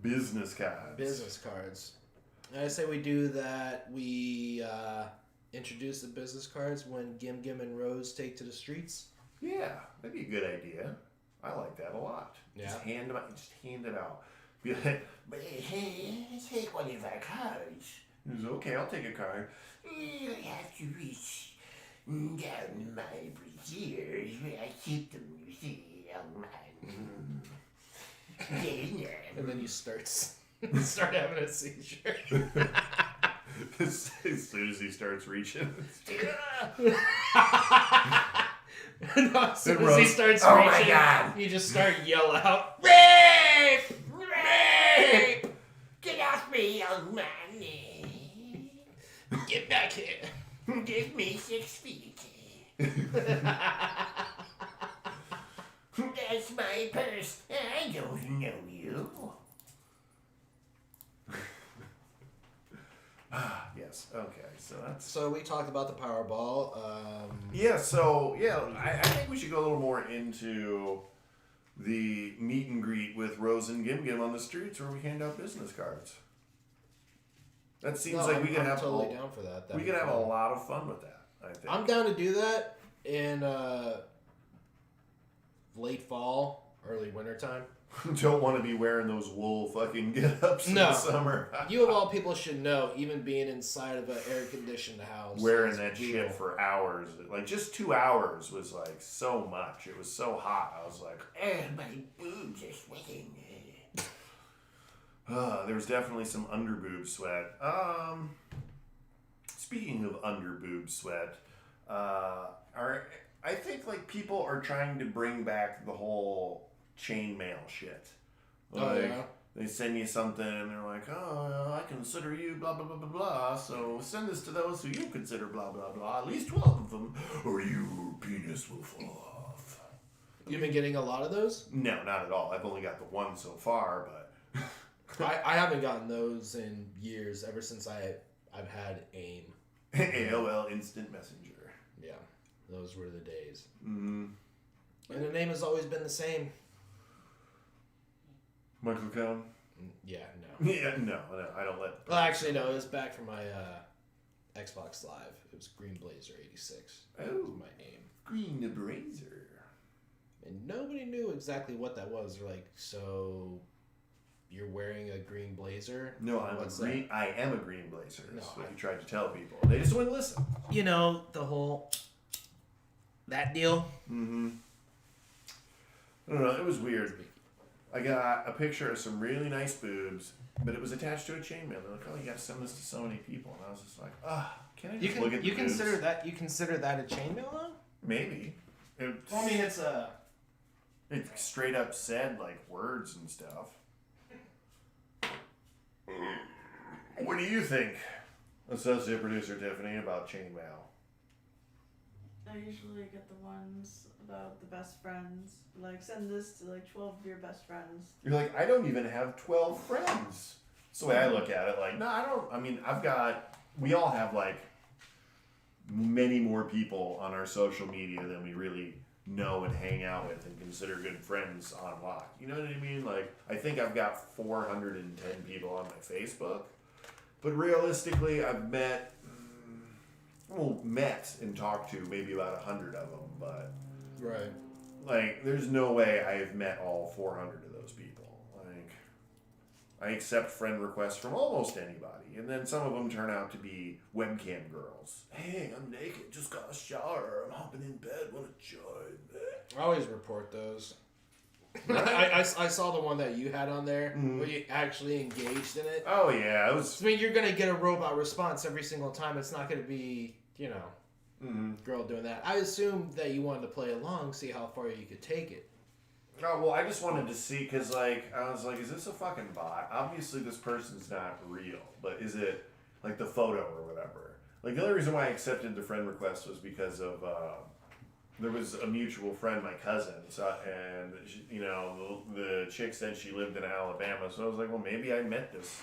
Speaker 2: Business cards.
Speaker 1: Business cards. I say we do that. We introduce the business cards when Gim Gim and Rose take to the streets.
Speaker 2: Yeah, that'd be a good idea. I like that a lot.
Speaker 1: Yeah.
Speaker 2: Just hand them out. Just hand it out. Be like,
Speaker 4: Take one of our cards.
Speaker 2: okay, I'll take a card.
Speaker 4: You have to reach down my braziers where I keep them, you see, on my...
Speaker 1: And then you start having a seizure.
Speaker 2: As soon as he starts reaching.
Speaker 1: No, as soon as he
Speaker 2: Rose,
Speaker 1: starts
Speaker 4: oh
Speaker 1: reaching,
Speaker 4: my God.
Speaker 1: you just start yell out, "Rape! Rape!
Speaker 4: Get off me, young man.
Speaker 1: Get back here!"
Speaker 4: Give me 6 feet. That's my purse. I don't know you.
Speaker 2: Yes. Okay. So that's.
Speaker 1: So we talked about the Powerball.
Speaker 2: Yeah. So I think we should go a little more into the meet and greet with Rose and Gim Gim on the streets, where we hand out business cards. That seems like we could have
Speaker 1: totally down for that.
Speaker 2: We could have a lot of fun with that. I think.
Speaker 1: I'm down to do that in late fall, early winter time.
Speaker 2: Don't want to be wearing those wool fucking get-ups in the summer.
Speaker 1: You of all people should know, even being inside of an air-conditioned house.
Speaker 2: Wearing that shit for hours. Like, just 2 hours was, like, so much. It was so hot. I was like,
Speaker 4: My boobs are sweating.
Speaker 2: there was definitely some underboob sweat. Speaking of underboob sweat, I think, like, people are trying to bring back the whole chainmail shit. Like,
Speaker 1: Oh, yeah?
Speaker 2: they send you something and they're like, oh, I consider you blah, blah, blah, blah, blah. So send this to those who you consider blah, blah, blah. At least 12 of them, or your penis will fall off.
Speaker 1: You've been getting a lot of those?
Speaker 2: No, not at all. I've only got the one so far, but...
Speaker 1: I haven't gotten those in years, ever since I've had AIM.
Speaker 2: AOL Instant Messenger.
Speaker 1: Yeah, those were the days.
Speaker 2: Mm-hmm.
Speaker 1: And the name has always been the same.
Speaker 2: Michael Cowan?
Speaker 1: Yeah, no.
Speaker 2: Yeah, no, I don't let...
Speaker 1: Well, actually, no, it was back from my Xbox Live. It was Green Blazer 86. That was my name.
Speaker 2: Green the Blazer.
Speaker 1: And nobody knew exactly what that was. They're like, so you're wearing a green blazer?
Speaker 2: No, I am a green blazer. That's what you tried to tell people. They just wouldn't listen.
Speaker 1: You know, the whole... that deal?
Speaker 2: Mm-hmm. I don't know, it was weird. I got a picture of some really nice boobs, but it was attached to a chainmail. They're like, oh, you got to send this to so many people. And I was just like, can I just look at the boobs?
Speaker 1: consider that a chainmail though?
Speaker 2: Maybe.
Speaker 1: Well, I mean, it's a...
Speaker 2: It straight up said, like, words and stuff. What do you think, Associate Producer Tiffany, about chainmail?
Speaker 5: I usually get the ones about the best friends. Like, send this to like 12 of your best friends.
Speaker 2: You're like, I don't even have 12 friends. That's the way I look at it. Like, no, I don't. I mean, we all have, like, many more people on our social media than we really know and hang out with and consider good friends on lock. You know what I mean? Like, I think I've got 410 people on my Facebook. But realistically, I've met and talked to maybe about 100 of them. But,
Speaker 1: Right.
Speaker 2: like, there's no way I have met all 400 of those people. Like, I accept friend requests from almost anybody. And then some of them turn out to be webcam girls. Hey, I'm naked, just got a shower, I'm hopping in bed, wanna join me?
Speaker 1: I always report those. I saw the one that you had on there where you actually engaged in it.
Speaker 2: Oh yeah, it was.
Speaker 1: I mean, you're gonna get a robot response every single time. It's not gonna be, girl doing that. I assumed that you wanted to play along, see how far you could take it.
Speaker 2: Oh well, I just wanted to see because I was like, is this a fucking bot? Obviously, this person's not real, but is it like the photo or whatever? Like the only reason why I accepted the friend request was because of. There was a mutual friend, my cousin, and she, the chick said she lived in Alabama, so I was like, well, maybe I met this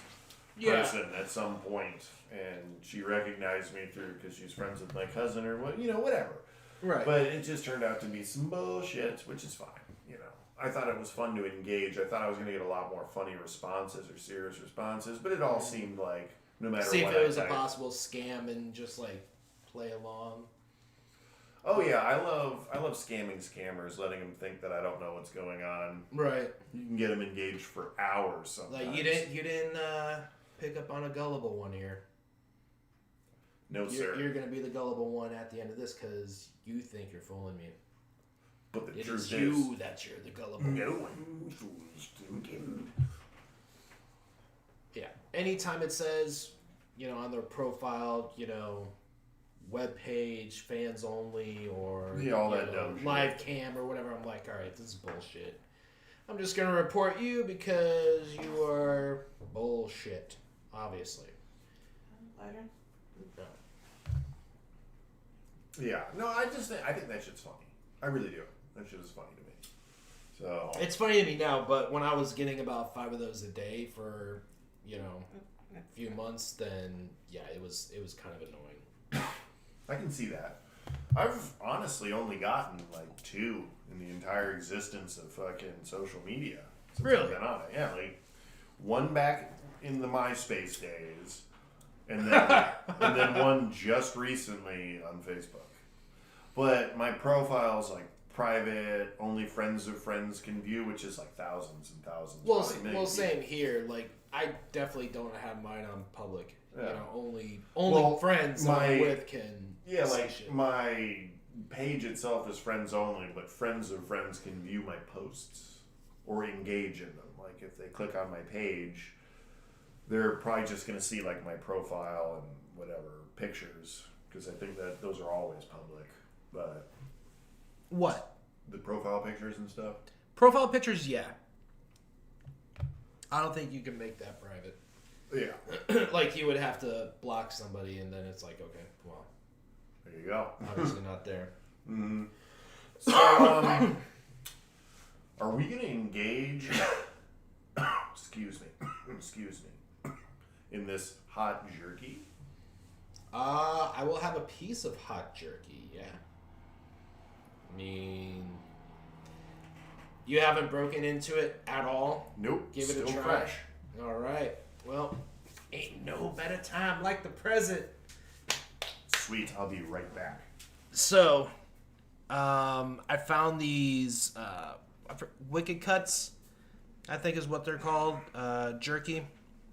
Speaker 2: person at some point, and she recognized me because she's friends with my cousin or what, whatever.
Speaker 1: Right.
Speaker 2: But it just turned out to be some bullshit, which is fine. I thought it was fun to engage. I thought I was going to get a lot more funny responses or serious responses, but it all seemed like no matter
Speaker 1: see
Speaker 2: what.
Speaker 1: See if it was a possible scam and just like play along.
Speaker 2: Oh yeah, I love scamming scammers, letting them think that I don't know what's going on.
Speaker 1: Right.
Speaker 2: You can get them engaged for hours sometimes.
Speaker 1: Like you didn't pick up on a gullible one here.
Speaker 2: No, sir.
Speaker 1: You're gonna be the gullible one at the end of this because you think you're fooling me.
Speaker 2: But the
Speaker 1: it
Speaker 2: truth
Speaker 1: is you that you're the gullible.
Speaker 2: No one fools thinking.
Speaker 1: Yeah. Anytime it says, on their profile, web page, fans only, or
Speaker 2: all that dumb shit.
Speaker 1: Live cam or whatever, I'm like, all right, this is bullshit. I'm just gonna report you because you are bullshit, obviously.
Speaker 5: Lighter?
Speaker 1: No.
Speaker 2: Yeah, no, I think that shit's funny. I really do. That shit is funny to me. So
Speaker 1: it's funny to me now, but when I was getting about 5 of those a day for a few months, then yeah, it was kind of annoying.
Speaker 2: I can see that. I've honestly only gotten like 2 in the entire existence of fucking social media. Since
Speaker 1: Really?
Speaker 2: I've been on it. Yeah, like one back in the MySpace days, and then one just recently on Facebook. But my profile's like private, only friends of friends can view, which is like thousands and thousands.
Speaker 1: Well, same here. Like I definitely don't have mine on public.
Speaker 2: Yeah.
Speaker 1: Only friends I'm with can.
Speaker 2: Yeah,
Speaker 1: say
Speaker 2: like
Speaker 1: shit.
Speaker 2: my page itself is friends only, but friends of friends can view my posts or engage in them. Like if they click on my page, they're probably just going to see like my profile and whatever pictures, because I think that those are always public. But
Speaker 1: What?
Speaker 2: the profile pictures and stuff.
Speaker 1: Profile pictures, yeah. I don't think you can make that private.
Speaker 2: Yeah.
Speaker 1: Like you would have to block somebody, and then it's like, okay, well,
Speaker 2: There you go.
Speaker 1: obviously not there.
Speaker 2: Mm-hmm. So, are we going to engage? excuse me. In this hot jerky?
Speaker 1: I will have a piece of hot jerky. Yeah. I mean, you haven't broken into it at all.
Speaker 2: Nope.
Speaker 1: Give it
Speaker 2: still
Speaker 1: a try.
Speaker 2: fresh.
Speaker 1: All right. Well, ain't no better time like the present.
Speaker 2: Sweet. I'll be right back.
Speaker 1: So, I found these Wicked Cuts, I think is what they're called, jerky.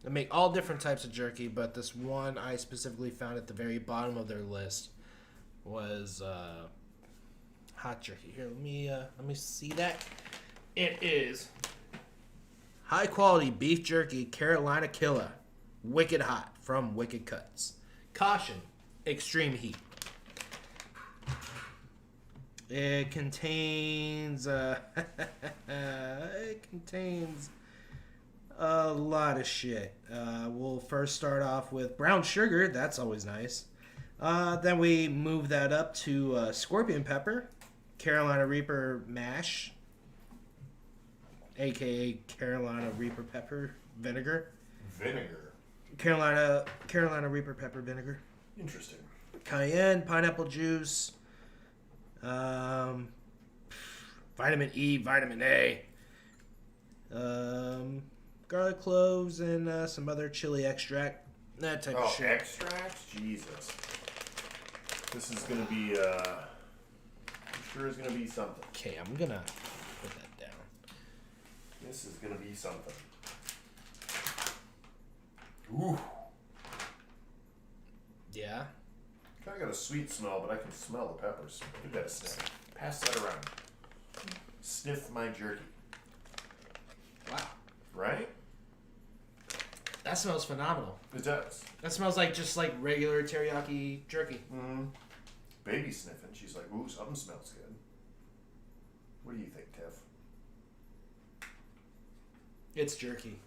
Speaker 1: They make all different types of jerky, but this one I specifically found at the very bottom of their list was hot jerky. Here, let me see that. It is High quality beef jerky, Carolina Killer. Wicked hot from Wicked Cuts. Caution, extreme heat. It contains it contains a lot of shit. We'll first start off with brown sugar. That's always nice. Then we move that up to scorpion pepper, Carolina Reaper mash, aka Carolina Reaper pepper vinegar.
Speaker 2: Vinegar.
Speaker 1: Carolina Reaper pepper vinegar.
Speaker 2: Interesting.
Speaker 1: Cayenne, pineapple juice, vitamin E, vitamin A, garlic cloves, and some other chili extract. That type of shit.
Speaker 2: Extracts? Jesus. This is gonna be, I'm sure is gonna be something.
Speaker 1: Okay, I'm gonna put that down.
Speaker 2: This is gonna be something. Ooh.
Speaker 1: Yeah.
Speaker 2: Kind of got a sweet smell, but I can smell the peppers. Give that a sniff. Pass that around. Sniff my jerky.
Speaker 1: Wow.
Speaker 2: Right?
Speaker 1: That smells phenomenal.
Speaker 2: It does.
Speaker 1: That smells like just like regular teriyaki jerky.
Speaker 2: Mm-hmm. Baby sniffing. She's like, ooh, something smells good. What do you think, Tiff?
Speaker 1: It's jerky.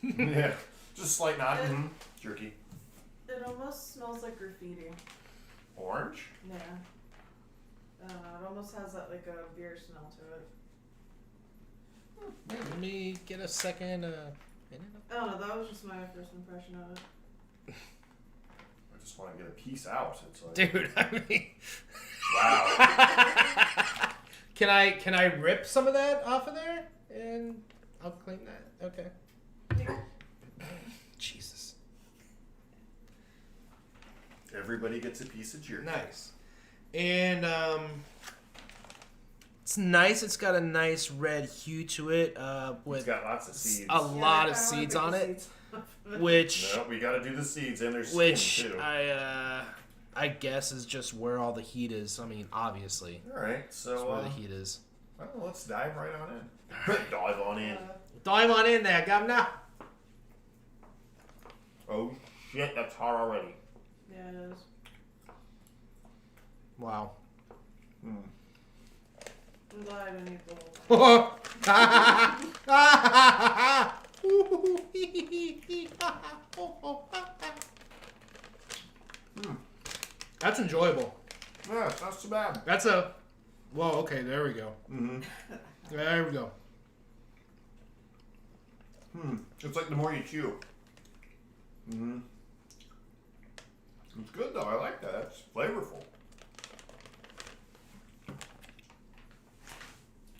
Speaker 2: Yeah. Just a slight nod. Mm-hmm. Jerky.
Speaker 5: It almost smells like graffiti.
Speaker 2: Orange?
Speaker 5: Yeah. I don't know. It almost has that like a beer smell to it.
Speaker 1: Let me get a second minute.
Speaker 5: I don't know. That was just my first impression of it.
Speaker 2: I just want to get a piece out. It's like,
Speaker 1: Dude, I mean,
Speaker 2: wow.
Speaker 1: can I rip some of that off of there and I'll clean that? Okay. Jesus.
Speaker 2: Everybody gets a piece of jerky.
Speaker 1: Nice. And it's nice. It's got a nice red hue to it. With
Speaker 2: It's got lots of seeds.
Speaker 1: a lot of seeds on it, which
Speaker 2: No, we got to do the seeds and their skin
Speaker 1: which
Speaker 2: too.
Speaker 1: I guess is just where all the heat is. I mean, obviously,
Speaker 2: All right,
Speaker 1: that's
Speaker 2: so
Speaker 1: where the heat is.
Speaker 2: well, let's dive right on in. Dive on in.
Speaker 1: Dive on in there, governor.
Speaker 2: Oh shit, that's hot already.
Speaker 5: Yeah, it is.
Speaker 1: Wow.
Speaker 2: Hmm.
Speaker 5: I'm glad I didn't eat the whole
Speaker 2: Hmm.
Speaker 1: That's enjoyable.
Speaker 2: Yeah, it's not so bad.
Speaker 1: That's a. Whoa. Okay. There we go.
Speaker 2: Mm-hmm.
Speaker 1: There we go.
Speaker 2: It's like the more you chew. Mm-hmm. It's good though. I like that. It's flavorful. I'm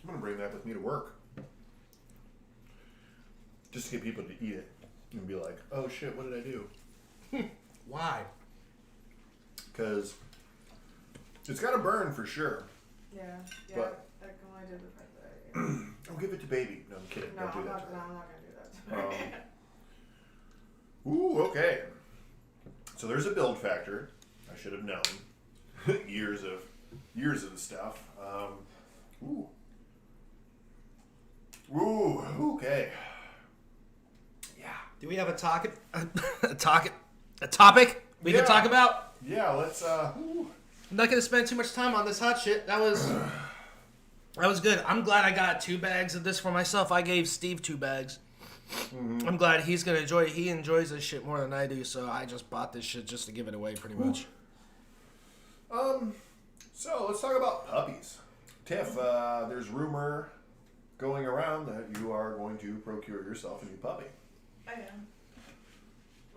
Speaker 2: gonna bring that with me to work, just to get people to eat it and be like, "Oh shit, what did I do?"
Speaker 1: Why?
Speaker 2: Because it's got to burn for sure.
Speaker 5: Yeah,
Speaker 2: But-
Speaker 5: I can only do the fact that I ate.
Speaker 2: Don't give it to baby. No, I'm kidding.
Speaker 5: No,
Speaker 2: Don't do
Speaker 5: I'm
Speaker 2: that.
Speaker 5: not
Speaker 2: to
Speaker 5: gonna do that.
Speaker 2: her. Ooh, okay. So there's a build factor. I should have known. years of the stuff. Ooh. Ooh, okay. Yeah.
Speaker 1: Do we have a topic? A topic we can
Speaker 2: Yeah.
Speaker 1: talk about?
Speaker 2: Yeah, let's ooh.
Speaker 1: I'm not gonna spend too much time on this hot shit. That was good. I'm glad I got 2 bags of this for myself. I gave Steve 2 bags.
Speaker 2: Mm-hmm.
Speaker 1: I'm glad he's gonna enjoy it. He enjoys this shit more than I do, so I just bought this shit just to give it away, pretty much.
Speaker 2: So let's talk about puppies. Tiff, there's rumor going around that you are going to procure yourself a new puppy.
Speaker 5: I am.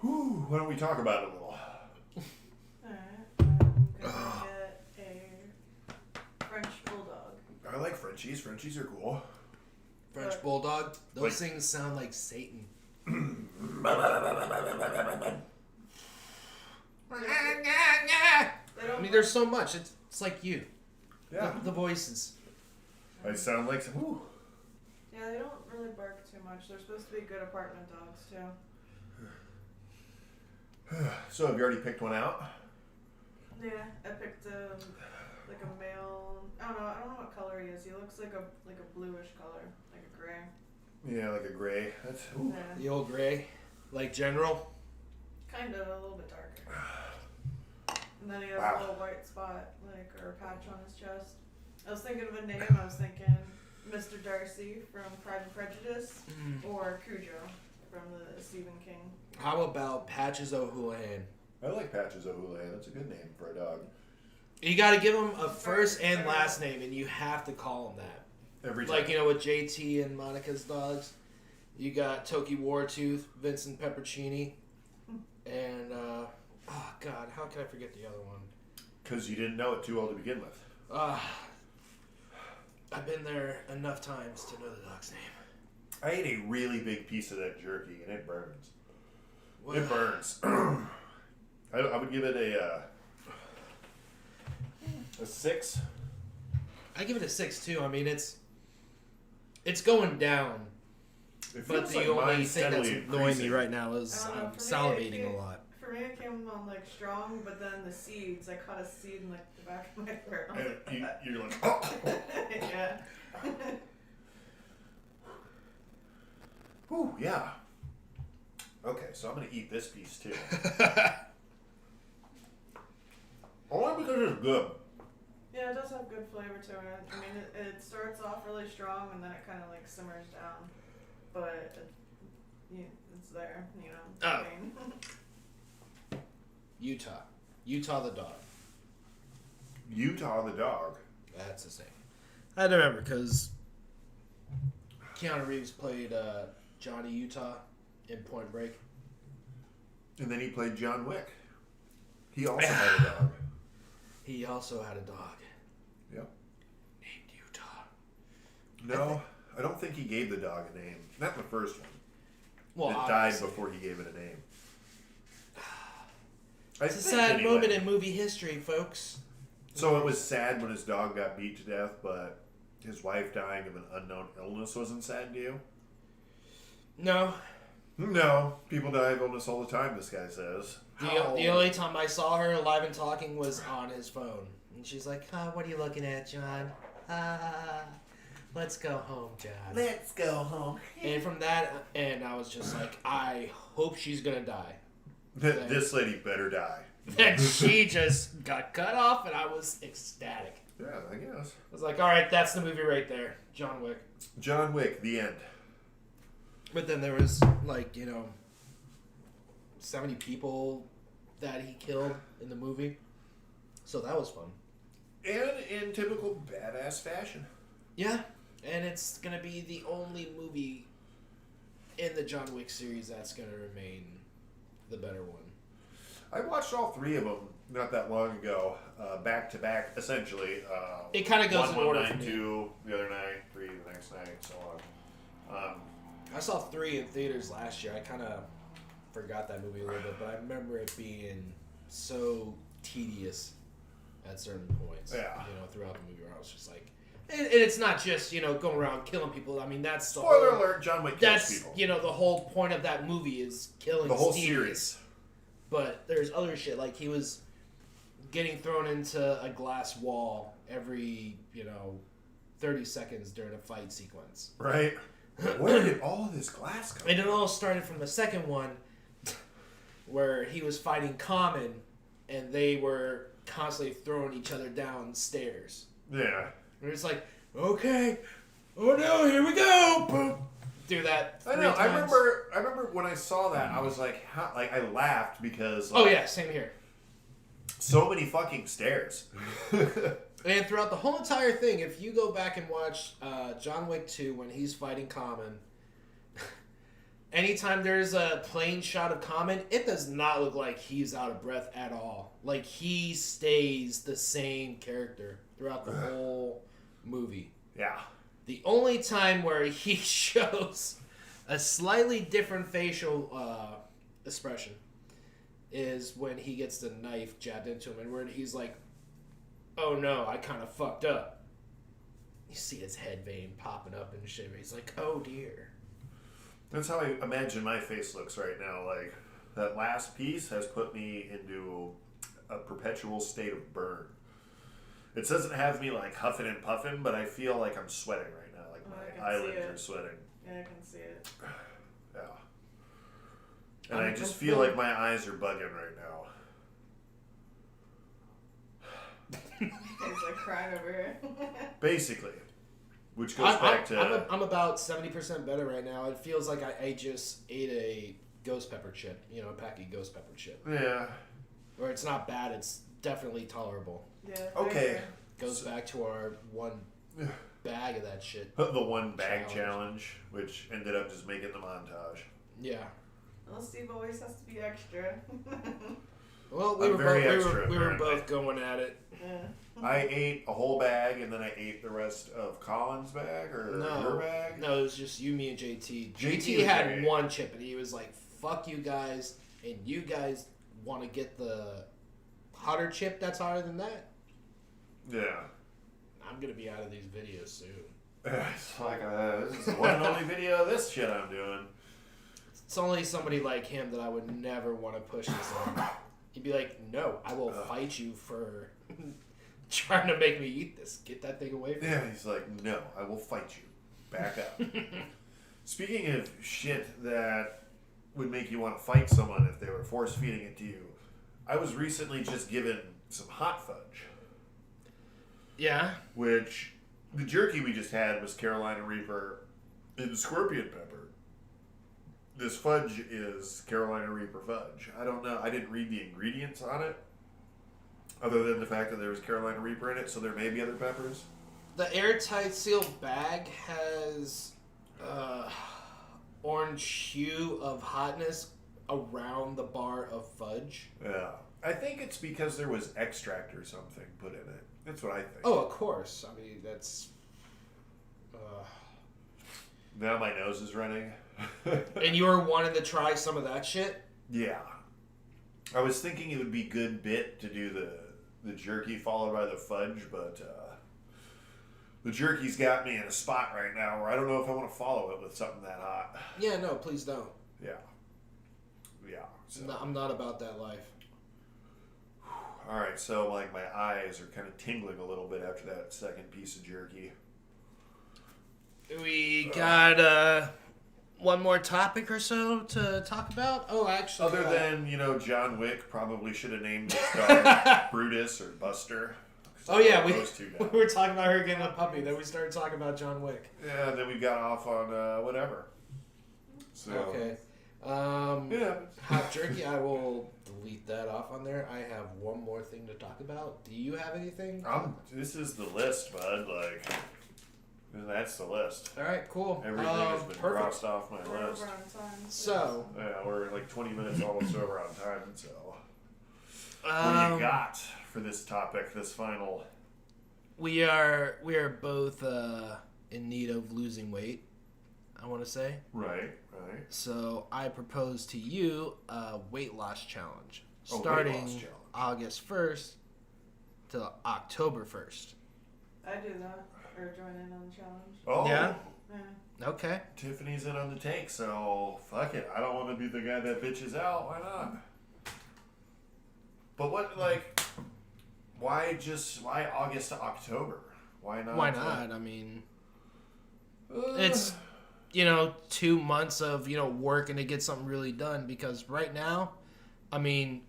Speaker 2: Whew, why don't we talk about it a little?
Speaker 5: Alright. I'm gonna get a French Bulldog.
Speaker 2: I like Frenchies. Frenchies are cool.
Speaker 1: French Bulldog. Those
Speaker 2: Wait.
Speaker 1: things sound like Satan.
Speaker 5: They
Speaker 1: I
Speaker 5: don't
Speaker 1: mean, there's so much. It's like you.
Speaker 2: Yeah.
Speaker 1: The voices.
Speaker 2: I sound like some. Ooh.
Speaker 5: Yeah, they don't really bark too much. They're supposed to be good apartment dogs too.
Speaker 2: So have you already picked one out?
Speaker 5: Yeah, I picked like a male. I don't know what color he is. He looks like a bluish color, like a gray.
Speaker 2: Yeah, like a gray. That's ooh.
Speaker 5: Yeah.
Speaker 1: The old gray, like General.
Speaker 5: Kind of a little bit darker. And then he has
Speaker 2: Wow.
Speaker 5: a little white spot, like, or a patch on his chest. I was thinking of a name. I was thinking Mr. Darcy from Pride and Prejudice, or Cujo from the Stephen King.
Speaker 1: How about Patches O'Houlihan?
Speaker 2: I like Patches O'Houlihan. That's a good name for a dog.
Speaker 1: You got to give him a first and last name, and you have to call him that.
Speaker 2: Every time.
Speaker 1: Like, you know, with JT and Monica's dogs, you got Toki Wartooth, Vincent Peppercini, and, oh, God, how can I forget the other one?
Speaker 2: Because you didn't know it too old to begin with.
Speaker 1: I've been there enough times to know the dog's name.
Speaker 2: I ate a really big piece of that jerky, and it burns.
Speaker 1: Well,
Speaker 2: It burns. I would give it a 6.
Speaker 1: I give it a 6 too. I mean, it's going down,
Speaker 2: It
Speaker 1: but
Speaker 2: feels
Speaker 1: the
Speaker 2: like
Speaker 1: only
Speaker 2: mine's
Speaker 1: thing that's
Speaker 2: steadily
Speaker 1: annoying me
Speaker 2: increasing.
Speaker 1: right now is
Speaker 5: I don't know,
Speaker 1: I'm
Speaker 5: for me,
Speaker 1: salivating
Speaker 5: it-
Speaker 1: a lot.
Speaker 5: For me, it came on like strong, but then the seeds, I caught a seed in like the back of my throat. I was
Speaker 2: And
Speaker 5: like,
Speaker 2: you're like, oh.
Speaker 5: yeah.
Speaker 2: Whew, yeah. Okay, so I'm going to eat this piece too. Only because it's good.
Speaker 5: Yeah, it does have good flavor to it. I mean, it starts off really strong and then it kind of like simmers down, but it's there, you know.
Speaker 1: Oh.
Speaker 5: I mean,
Speaker 1: Utah the dog.
Speaker 2: Utah the dog.
Speaker 1: That's his name. I had to remember because Keanu Reeves played Johnny Utah in Point Break.
Speaker 2: And then he played John Wick. He also had a dog.
Speaker 1: He also had a dog
Speaker 2: Yep.
Speaker 1: named Utah.
Speaker 2: No, I don't think he gave the dog a name. Not in the first one.
Speaker 1: Well,
Speaker 2: It died
Speaker 1: obviously.
Speaker 2: before he gave it a name.
Speaker 1: It's a sad moment in movie history, folks.
Speaker 2: So it was sad when his dog got beat to death, but his wife dying of an unknown illness wasn't sad to you?
Speaker 1: No.
Speaker 2: No. People die of illness all the time, this guy says.
Speaker 1: The only time I saw her alive and talking was on his phone. And she's like, what are you looking at, John? Let's go home, John.
Speaker 4: Let's go home.
Speaker 1: And from that, and I was just like, I hope she's going to die.
Speaker 2: This lady better die.
Speaker 1: And she just got cut off, and I was ecstatic.
Speaker 2: Yeah, I guess.
Speaker 1: I was like, all right, that's the movie right there. John Wick.
Speaker 2: John Wick, the end.
Speaker 1: But then there was, 70 people that he killed in the movie. So that was fun.
Speaker 2: And in typical badass fashion.
Speaker 1: Yeah. And it's going to be the only movie in the John Wick series that's going to remain the better one.
Speaker 2: I watched all 3 of them not that long ago, back to back, essentially.
Speaker 1: It kind of goes in order
Speaker 2: one
Speaker 1: for
Speaker 2: night,
Speaker 1: me.
Speaker 2: 2 the other night, 3 the next night, so on.
Speaker 1: I saw 3 in theaters last year. I kind of forgot that movie a little bit, but I remember it being so tedious at certain points.
Speaker 2: Yeah.
Speaker 1: Throughout the movie where I was just like, and it's not just, going around killing people. I mean, that's the
Speaker 2: Spoiler
Speaker 1: whole,
Speaker 2: alert, John Wick kills
Speaker 1: that's,
Speaker 2: people.
Speaker 1: the whole point of that movie is killing
Speaker 2: The whole
Speaker 1: Steve.
Speaker 2: series.
Speaker 1: But there's other shit, like he was getting thrown into a glass wall every, 30 seconds during a fight sequence.
Speaker 2: Right? Where did all this glass come
Speaker 1: And it all started from the second one where he was fighting Common and they were constantly throwing each other down stairs.
Speaker 2: Yeah.
Speaker 1: And it's like, okay, oh no, here we go. Boom. Do that.
Speaker 2: I
Speaker 1: 3
Speaker 2: know.
Speaker 1: times.
Speaker 2: I remember when I saw that, I was like, how, I laughed because
Speaker 1: Oh yeah, same here.
Speaker 2: so many fucking stairs.
Speaker 1: And throughout the whole entire thing, if you go back and watch John Wick 2 when he's fighting Common, anytime there's a plane shot of Common, it does not look like he's out of breath at all. Like, he stays the same character throughout the whole movie.
Speaker 2: Yeah.
Speaker 1: The only time where he shows a slightly different facial expression is when he gets the knife jabbed into him and where he's like, oh no, I kind of fucked up. You see his head vein popping up and shit. He's like, oh dear.
Speaker 2: That's how I imagine my face looks right now. Like, that last piece has put me into a perpetual state of burn. It doesn't have me, like, huffing and puffing, but I feel like I'm sweating right now. Like,
Speaker 5: I can
Speaker 2: My eyelids
Speaker 5: see it.
Speaker 2: are sweating.
Speaker 5: Yeah, I can see it.
Speaker 2: Yeah. And I just feel like my eyes are bugging right now.
Speaker 5: He's like crying over here.
Speaker 2: Basically. Which goes back to...
Speaker 1: I'm about 70% better right now. It feels like I just ate a ghost pepper chip. You know, a pack of ghost pepper chip.
Speaker 2: Yeah.
Speaker 1: Or it's not bad. It's definitely tolerable.
Speaker 5: Yeah.
Speaker 2: Okay.
Speaker 1: Goes back to our one bag of that shit.
Speaker 2: The one bag challenge, which ended up just making the montage.
Speaker 1: Yeah.
Speaker 5: Well, Steve always has to be extra.
Speaker 1: Well,
Speaker 2: I'm very extra,
Speaker 1: we were
Speaker 2: apparently.
Speaker 1: both going at it.
Speaker 5: Yeah.
Speaker 2: I ate a whole bag, and then I ate the rest of Colin's bag, or your bag?
Speaker 1: No, it was just you, me, and JT.
Speaker 2: JT
Speaker 1: JT
Speaker 2: was
Speaker 1: had
Speaker 2: great.
Speaker 1: one chip, and he was like, fuck you guys, and you guys want to get the hotter chip that's hotter than that?
Speaker 2: Yeah.
Speaker 1: I'm going to be out of these videos soon.
Speaker 2: It's like, this is the one and only video of this shit I'm doing.
Speaker 1: It's only somebody like him that I would never want to push this on. He'd be like, no, I will fight you for trying to make me eat this. Get that thing away from me.
Speaker 2: Yeah, he's like, no, I will fight you. Back up. Speaking of shit that would make you want to fight someone if they were force feeding it to you, I was recently just given some hot fudge.
Speaker 1: Yeah?
Speaker 2: Which, the jerky we just had was Carolina Reaper and scorpion pepper. This fudge is Carolina Reaper fudge. I don't know. I didn't read the ingredients on it, other than the fact that there was Carolina Reaper in it, so there may be other peppers.
Speaker 1: The airtight sealed bag has orange hue of hotness around the bar of fudge.
Speaker 2: Yeah. I think it's because there was extract or something put in it. That's what I think.
Speaker 1: Oh, of course. I mean, that's...
Speaker 2: Now my nose is running.
Speaker 1: And you were wanting to try some of that shit?
Speaker 2: Yeah. I was thinking it would be good bit to do the jerky followed by the fudge, but the jerky's got me in a spot right now where I don't know if I want to follow it with something that hot.
Speaker 1: Yeah, no, please don't.
Speaker 2: Yeah. Yeah. So.
Speaker 1: No, I'm not about that life.
Speaker 2: All right, so like my eyes are kind of tingling a little bit after that second piece of jerky.
Speaker 1: We got one more topic or so to talk about? Oh, actually...
Speaker 2: Other than, John Wick probably should have named his dog Brutus or Buster.
Speaker 1: Oh, yeah, we
Speaker 2: we
Speaker 1: were talking about her getting a puppy. Then we started talking about John Wick.
Speaker 2: Yeah, then we got off on whatever. So,
Speaker 1: Okay.
Speaker 2: yeah.
Speaker 1: Hot jerky, I will delete that off on there. I have one more thing to talk about. Do you have anything?
Speaker 2: This is the list, bud. Like, that's the list.
Speaker 1: All right, cool.
Speaker 2: Everything has been
Speaker 1: perfect.
Speaker 2: crossed off my
Speaker 5: We're
Speaker 2: list.
Speaker 5: over on time.
Speaker 1: So,
Speaker 2: Yeah, we're like 20 minutes almost over on time, so. What do you got for this topic, this final?
Speaker 1: we are both in need of losing weight, I want to say.
Speaker 2: Right.
Speaker 1: So I propose to you a weight loss challenge
Speaker 2: A weight
Speaker 1: starting
Speaker 2: loss challenge.
Speaker 1: August 1st to October 1st.
Speaker 5: I do that, or join in on the challenge.
Speaker 2: Oh.
Speaker 1: Yeah?
Speaker 5: Yeah.
Speaker 1: Okay.
Speaker 2: Tiffany's in on the take, so fuck it. I don't want to be the guy that bitches out. Why not? But why August to October? Why not?
Speaker 1: Why not? I mean, it's 2 months of working to get something really done, because right now, I mean,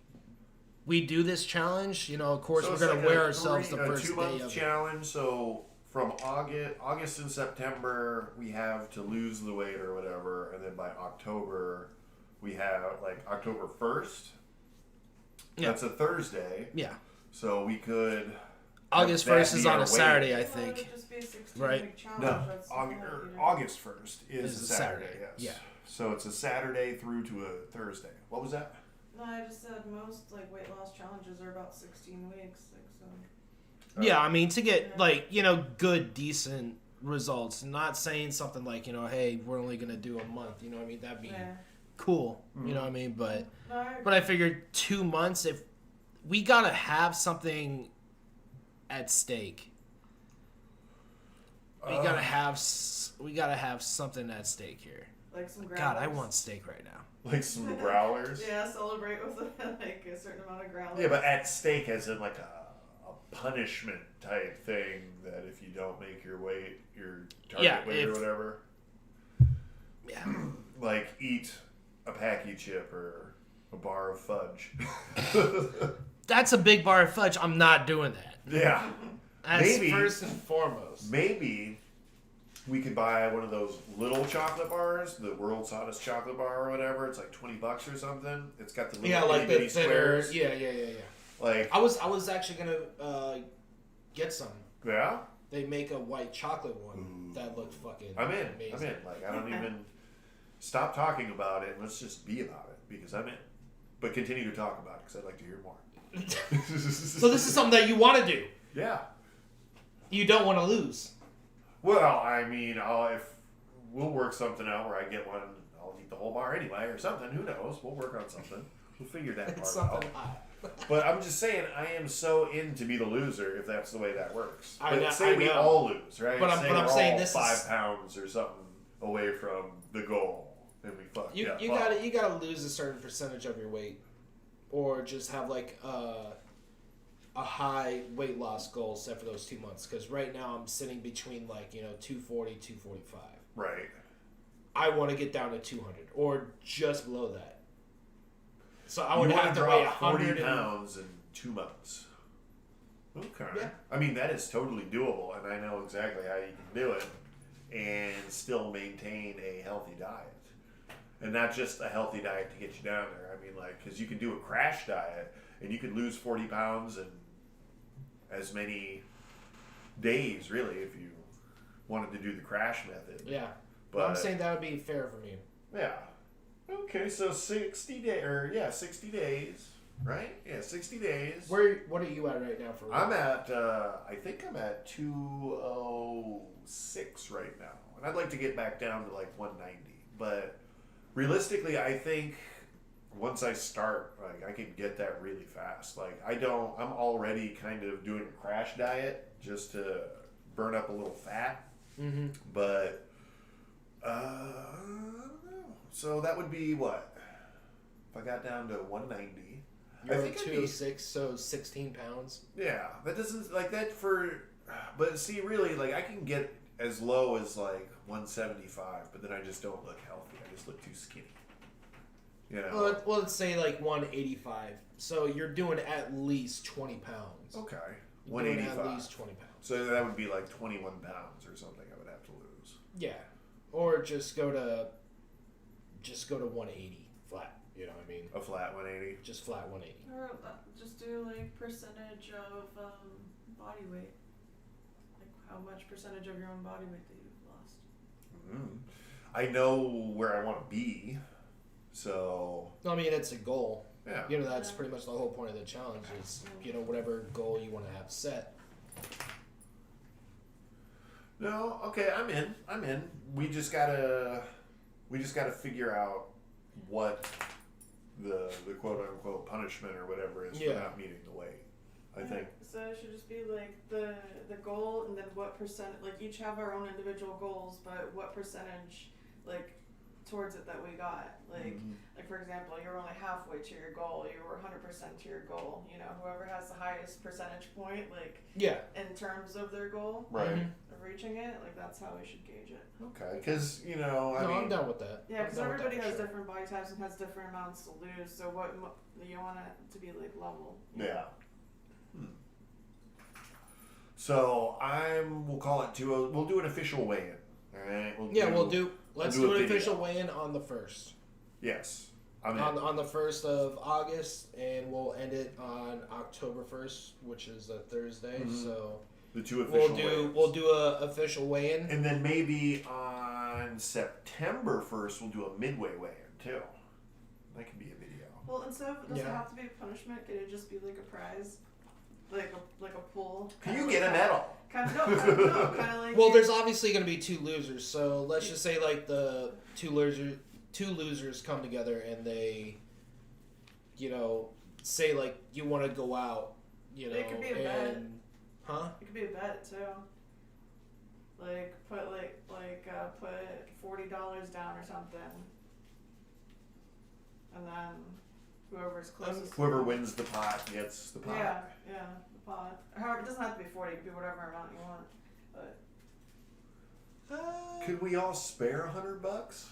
Speaker 1: we do this challenge, of course
Speaker 2: So
Speaker 1: we're
Speaker 2: it's
Speaker 1: going to
Speaker 2: like
Speaker 1: wear
Speaker 2: a
Speaker 1: ourselves the first
Speaker 2: 2
Speaker 1: day
Speaker 2: month
Speaker 1: of it.
Speaker 2: challenge. So from August and September we have to lose the weight or whatever, and then by October we have like October 1st.
Speaker 1: Yeah.
Speaker 2: That's a Thursday.
Speaker 1: Yeah.
Speaker 2: So we could.
Speaker 1: August
Speaker 2: have that
Speaker 1: 1st is
Speaker 2: be
Speaker 1: on
Speaker 2: our
Speaker 1: a
Speaker 2: weight.
Speaker 1: Saturday, I
Speaker 5: Well,
Speaker 1: think.
Speaker 5: it'd just be a 16
Speaker 1: Right.
Speaker 5: week challenge.
Speaker 2: No,
Speaker 5: That's
Speaker 2: August 1st is
Speaker 1: Is
Speaker 2: a
Speaker 1: a
Speaker 2: Saturday.
Speaker 1: Saturday,
Speaker 2: Yes.
Speaker 1: yeah.
Speaker 2: So it's a Saturday through to a Thursday. What was that?
Speaker 5: No, I just said most weight loss challenges are about 16 weeks. So.
Speaker 1: Yeah, I mean, to get good, decent results. Not saying something like, hey, we're only gonna do a month. You know what I mean? That'd be
Speaker 5: Yeah.
Speaker 1: cool. You know what I mean? But
Speaker 5: No,
Speaker 1: I figured 2 months. If we gotta have something at stake, we gotta have something at stake here.
Speaker 5: like some growlers.
Speaker 1: God, I want steak right now.
Speaker 2: Like some growlers?
Speaker 5: Yeah, celebrate with a certain amount of growlers.
Speaker 2: Yeah, but at stake as in like a punishment type thing that if you don't make your weight, your target weight or whatever, like eat a Packy chip or a bar of fudge.
Speaker 1: That's a big bar of fudge. I'm not doing that.
Speaker 2: Yeah.
Speaker 1: That's
Speaker 2: Maybe,
Speaker 1: first and foremost.
Speaker 2: Maybe we could buy one of those little chocolate bars, the world's hottest chocolate bar or whatever. It's like $20 or something. It's got the little
Speaker 1: like the thinner.
Speaker 2: squares.
Speaker 1: Yeah.
Speaker 2: Like
Speaker 1: I was actually gonna get some.
Speaker 2: yeah.
Speaker 1: They make a white chocolate one that looked fucking amazing.
Speaker 2: I'm in. Like I don't even stop talking about it. Let's just be about it because I'm in. But continue to talk about it because I'd like to hear more.
Speaker 1: So this is something that you want to do.
Speaker 2: Yeah.
Speaker 1: You don't want to lose.
Speaker 2: Well, I mean, if we'll work something out where I get one, I'll eat the whole bar anyway or something. Who knows? We'll work on something. We'll figure that
Speaker 1: It's
Speaker 2: part out.
Speaker 1: something hot.
Speaker 2: But I'm just saying, I am so in to be the loser if that's the way that works.
Speaker 1: I know.
Speaker 2: Say we all lose, right?
Speaker 1: But
Speaker 2: say
Speaker 1: I'm
Speaker 2: we're
Speaker 1: saying
Speaker 2: all
Speaker 1: this
Speaker 2: 5
Speaker 1: is-
Speaker 2: pounds or something away from the goal, and we fuck.
Speaker 1: You gotta lose a certain percentage of your weight, or just have like a high weight loss goal set for those 2 months. Because right now I'm sitting between 240, 245.
Speaker 2: Right.
Speaker 1: I want to get down to 200 or just below that. So I would
Speaker 2: You
Speaker 1: have
Speaker 2: wanna
Speaker 1: to weigh
Speaker 2: drop 40
Speaker 1: 100
Speaker 2: pounds in 2 months. Okay.
Speaker 1: Yeah.
Speaker 2: I mean, that is totally doable, and I know exactly how you can do it and still maintain a healthy diet. And not just a healthy diet to get you down there. I mean, because you can do a crash diet, and you could lose 40 pounds in as many days, really, if you wanted to do the crash method.
Speaker 1: Yeah.
Speaker 2: But
Speaker 1: I'm saying that would be fair for me.
Speaker 2: yeah. Okay, so 60 days, right? Yeah, 60 days.
Speaker 1: What are you at right now for weight?
Speaker 2: I'm at, I think I'm at 206 right now. And I'd like to get back down to 190. But realistically, I think once I start, I can get that really fast. I'm already kind of doing a crash diet just to burn up a little fat.
Speaker 1: Mm-hmm.
Speaker 2: But, I don't know. So that would be what? If I got down to 190.
Speaker 1: You're
Speaker 2: I
Speaker 1: at
Speaker 2: think I'd be-
Speaker 1: 206, so 16 pounds.
Speaker 2: Yeah, that doesn't that for. But see, really, I can get as low as 175, but then I just don't look healthy. I just look too skinny. You know.
Speaker 1: Well, let's say 185. So you're doing at least 20 pounds.
Speaker 2: Okay.
Speaker 1: You're doing
Speaker 2: 185.
Speaker 1: at least 20 pounds.
Speaker 2: So that would be 21 pounds or something. I would have to lose.
Speaker 1: Yeah, or just go to 180 flat. You know what I mean?
Speaker 2: A flat 180.
Speaker 1: Just flat 180.
Speaker 5: Or just do percentage of body weight. How much percentage of your own body weight that you've lost.
Speaker 2: I know where I want to be, so
Speaker 1: I mean, it's a goal.
Speaker 2: yeah.
Speaker 1: That's pretty much the whole point of the challenge is, whatever goal you want to have set.
Speaker 2: No, okay, I'm in. We just gotta figure out what the quote unquote punishment or whatever is for not meeting the weight. I think.
Speaker 5: So it should just be the goal, and then what percent. Each have our own individual goals, but what percentage towards it that we got. For example, you're only halfway to your goal. You were 100% to your goal. Whoever has the highest percentage point, in terms of their goal,
Speaker 2: Right.
Speaker 5: of reaching it, that's how we should gauge it.
Speaker 2: Okay, because I mean,
Speaker 1: I'm down with that.
Speaker 5: Yeah, because everybody has
Speaker 1: different.
Speaker 5: different body types and has different amounts to lose. So what you want it to be level.
Speaker 2: yeah. So we'll call it we'll do an official weigh-in. All right.
Speaker 1: Let's
Speaker 2: do
Speaker 1: do
Speaker 2: a
Speaker 1: an
Speaker 2: video.
Speaker 1: official weigh-in on the 1st.
Speaker 2: Yes. I'm in.
Speaker 1: On the 1st of August, and we'll end it on October 1st, which is a Thursday. So
Speaker 2: the 2 official
Speaker 1: we'll do a official weigh-in.
Speaker 2: And then maybe on September 1st we'll do a midway weigh-in too. That could be a video.
Speaker 5: Well, instead of does it have to be a punishment? Could it just be a prize, like a pool?
Speaker 2: Can you get a medal?
Speaker 5: Kind of like.
Speaker 1: Well, there's obviously going to be 2 losers, so let's just say the two losers come together and they, say you want to go out,
Speaker 5: It could be a bet.
Speaker 1: Huh?
Speaker 5: It could be a bet too. Put $40 down or something, and then whoever's closest.
Speaker 2: Whoever wins the pot gets the pot.
Speaker 5: Yeah, the pot. However, it doesn't have to be 40. It can be whatever amount you want. But
Speaker 2: Could we all spare $100?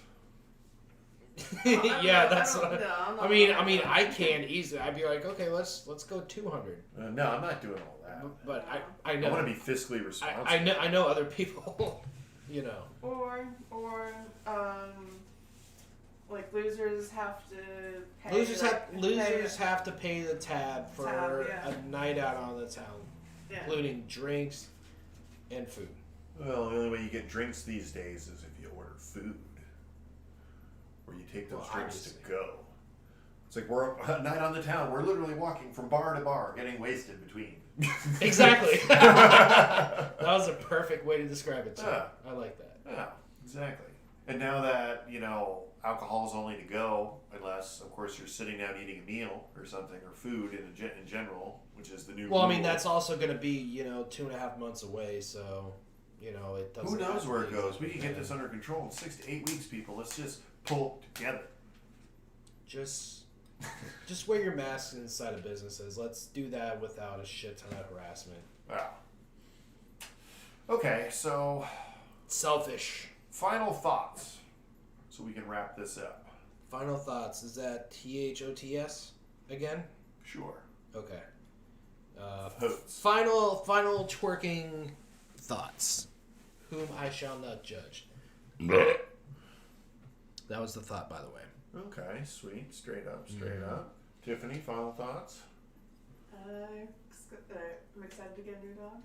Speaker 1: Yeah, that's
Speaker 5: I don't-
Speaker 1: what.
Speaker 5: no, I'm not
Speaker 1: I mean,
Speaker 5: gonna do
Speaker 1: I
Speaker 5: that.
Speaker 1: can't easily. I'd be like, okay, let's go 200.
Speaker 2: No, I'm not doing all that.
Speaker 1: But I
Speaker 2: I
Speaker 1: know.
Speaker 2: want to be fiscally responsible.
Speaker 1: I know other people. You know.
Speaker 5: Or like losers have to pay.
Speaker 1: Losers have to pay the tab for
Speaker 5: yeah.
Speaker 1: a night out on the town,
Speaker 5: Yeah.
Speaker 1: including drinks and food.
Speaker 2: Well, the only way you get drinks these days is if you order food, or you take those
Speaker 1: Well,
Speaker 2: drinks to
Speaker 1: obviously.
Speaker 2: go. It's like we're a night on the town. We're literally walking from bar to bar, getting wasted between.
Speaker 1: Exactly. That was a perfect way to describe it too.
Speaker 2: Yeah.
Speaker 1: I like that.
Speaker 2: Yeah, exactly. And now that alcohol's only to go, unless of course you're sitting down eating a meal or something, or food in general, which is the new.
Speaker 1: Well, I mean
Speaker 2: rule.
Speaker 1: that's also going to be 2.5 months away, so it doesn't.
Speaker 2: Who knows
Speaker 1: have to
Speaker 2: where it
Speaker 1: be-
Speaker 2: goes? We can get this under control in 6 to 8 weeks, people. Let's just pull together.
Speaker 1: Just wear your masks inside of businesses. Let's do that without a shit ton of harassment.
Speaker 2: Wow. Okay, so
Speaker 1: Selfish.
Speaker 2: final thoughts, so we can wrap this up.
Speaker 1: Final thoughts. Is that THOTS again?
Speaker 2: Sure.
Speaker 1: Okay.
Speaker 2: Hoots.
Speaker 1: Final twerking thoughts. Whom I shall not judge. That was the thought, by the way.
Speaker 2: Okay, sweet. Straight up. Tiffany, final thoughts?
Speaker 5: I'm excited to get a new dog.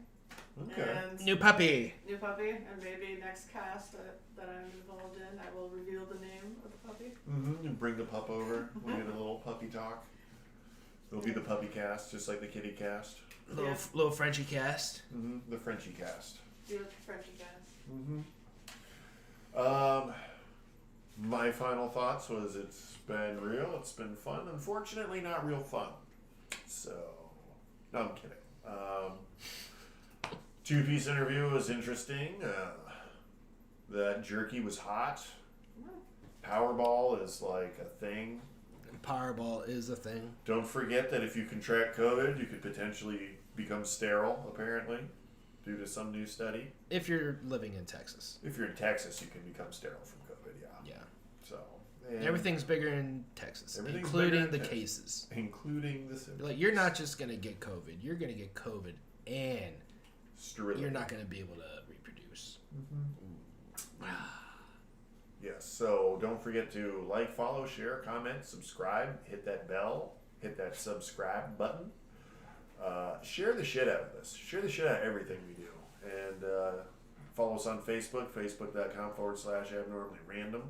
Speaker 2: Okay.
Speaker 5: And
Speaker 1: New puppy.
Speaker 5: new puppy, and maybe next cast that I'm involved in, I will reveal the name of the puppy.
Speaker 2: Mm-hmm. And bring the pup over. We get a little puppy talk. It'll be the puppy cast, just like the kitty cast.
Speaker 1: Little Frenchie cast.
Speaker 2: Mm-hmm. The Frenchie cast.
Speaker 5: Do a Frenchie cast.
Speaker 2: Mm-hmm. My final thoughts was it's been real, it's been fun. Unfortunately, not real fun. So, no, I'm kidding. Two-piece interview was interesting. That jerky was hot. Powerball is like a thing.
Speaker 1: Powerball is a thing.
Speaker 2: Don't forget that if you contract COVID, you could potentially become sterile, apparently, due to some new study.
Speaker 1: If you're living in Texas.
Speaker 2: If you're in Texas, you can become sterile from COVID, yeah.
Speaker 1: Yeah.
Speaker 2: So, and
Speaker 1: Everything's bigger in Texas,
Speaker 2: Everything's
Speaker 1: including
Speaker 2: bigger in
Speaker 1: the
Speaker 2: Texas.
Speaker 1: cases.
Speaker 2: including the symptoms.
Speaker 1: Like, you're not just going to get COVID. You're going to get COVID, and
Speaker 2: Sterility.
Speaker 1: you're not going to be able to reproduce.
Speaker 2: Yes, so don't forget to like, follow, share, comment, subscribe, hit that bell, hit that subscribe button. Share the shit out of this. Share the shit out of everything we do. And follow us on Facebook, facebook.com/abnormallyrandom.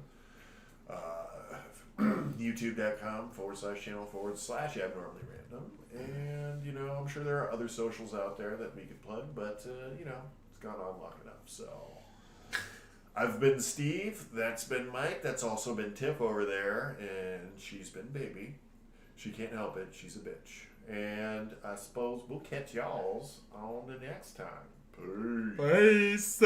Speaker 2: youtube.com/channel/abnormallyrandom. And, I'm sure there are other socials out there that we could plug, but, it's gone on long enough, so... I've been Steve, that's been Mike, that's also been Tiff over there, and she's been Baby. She can't help it, she's a bitch. And I suppose we'll catch y'all's on the next time. Peace.
Speaker 1: Peace.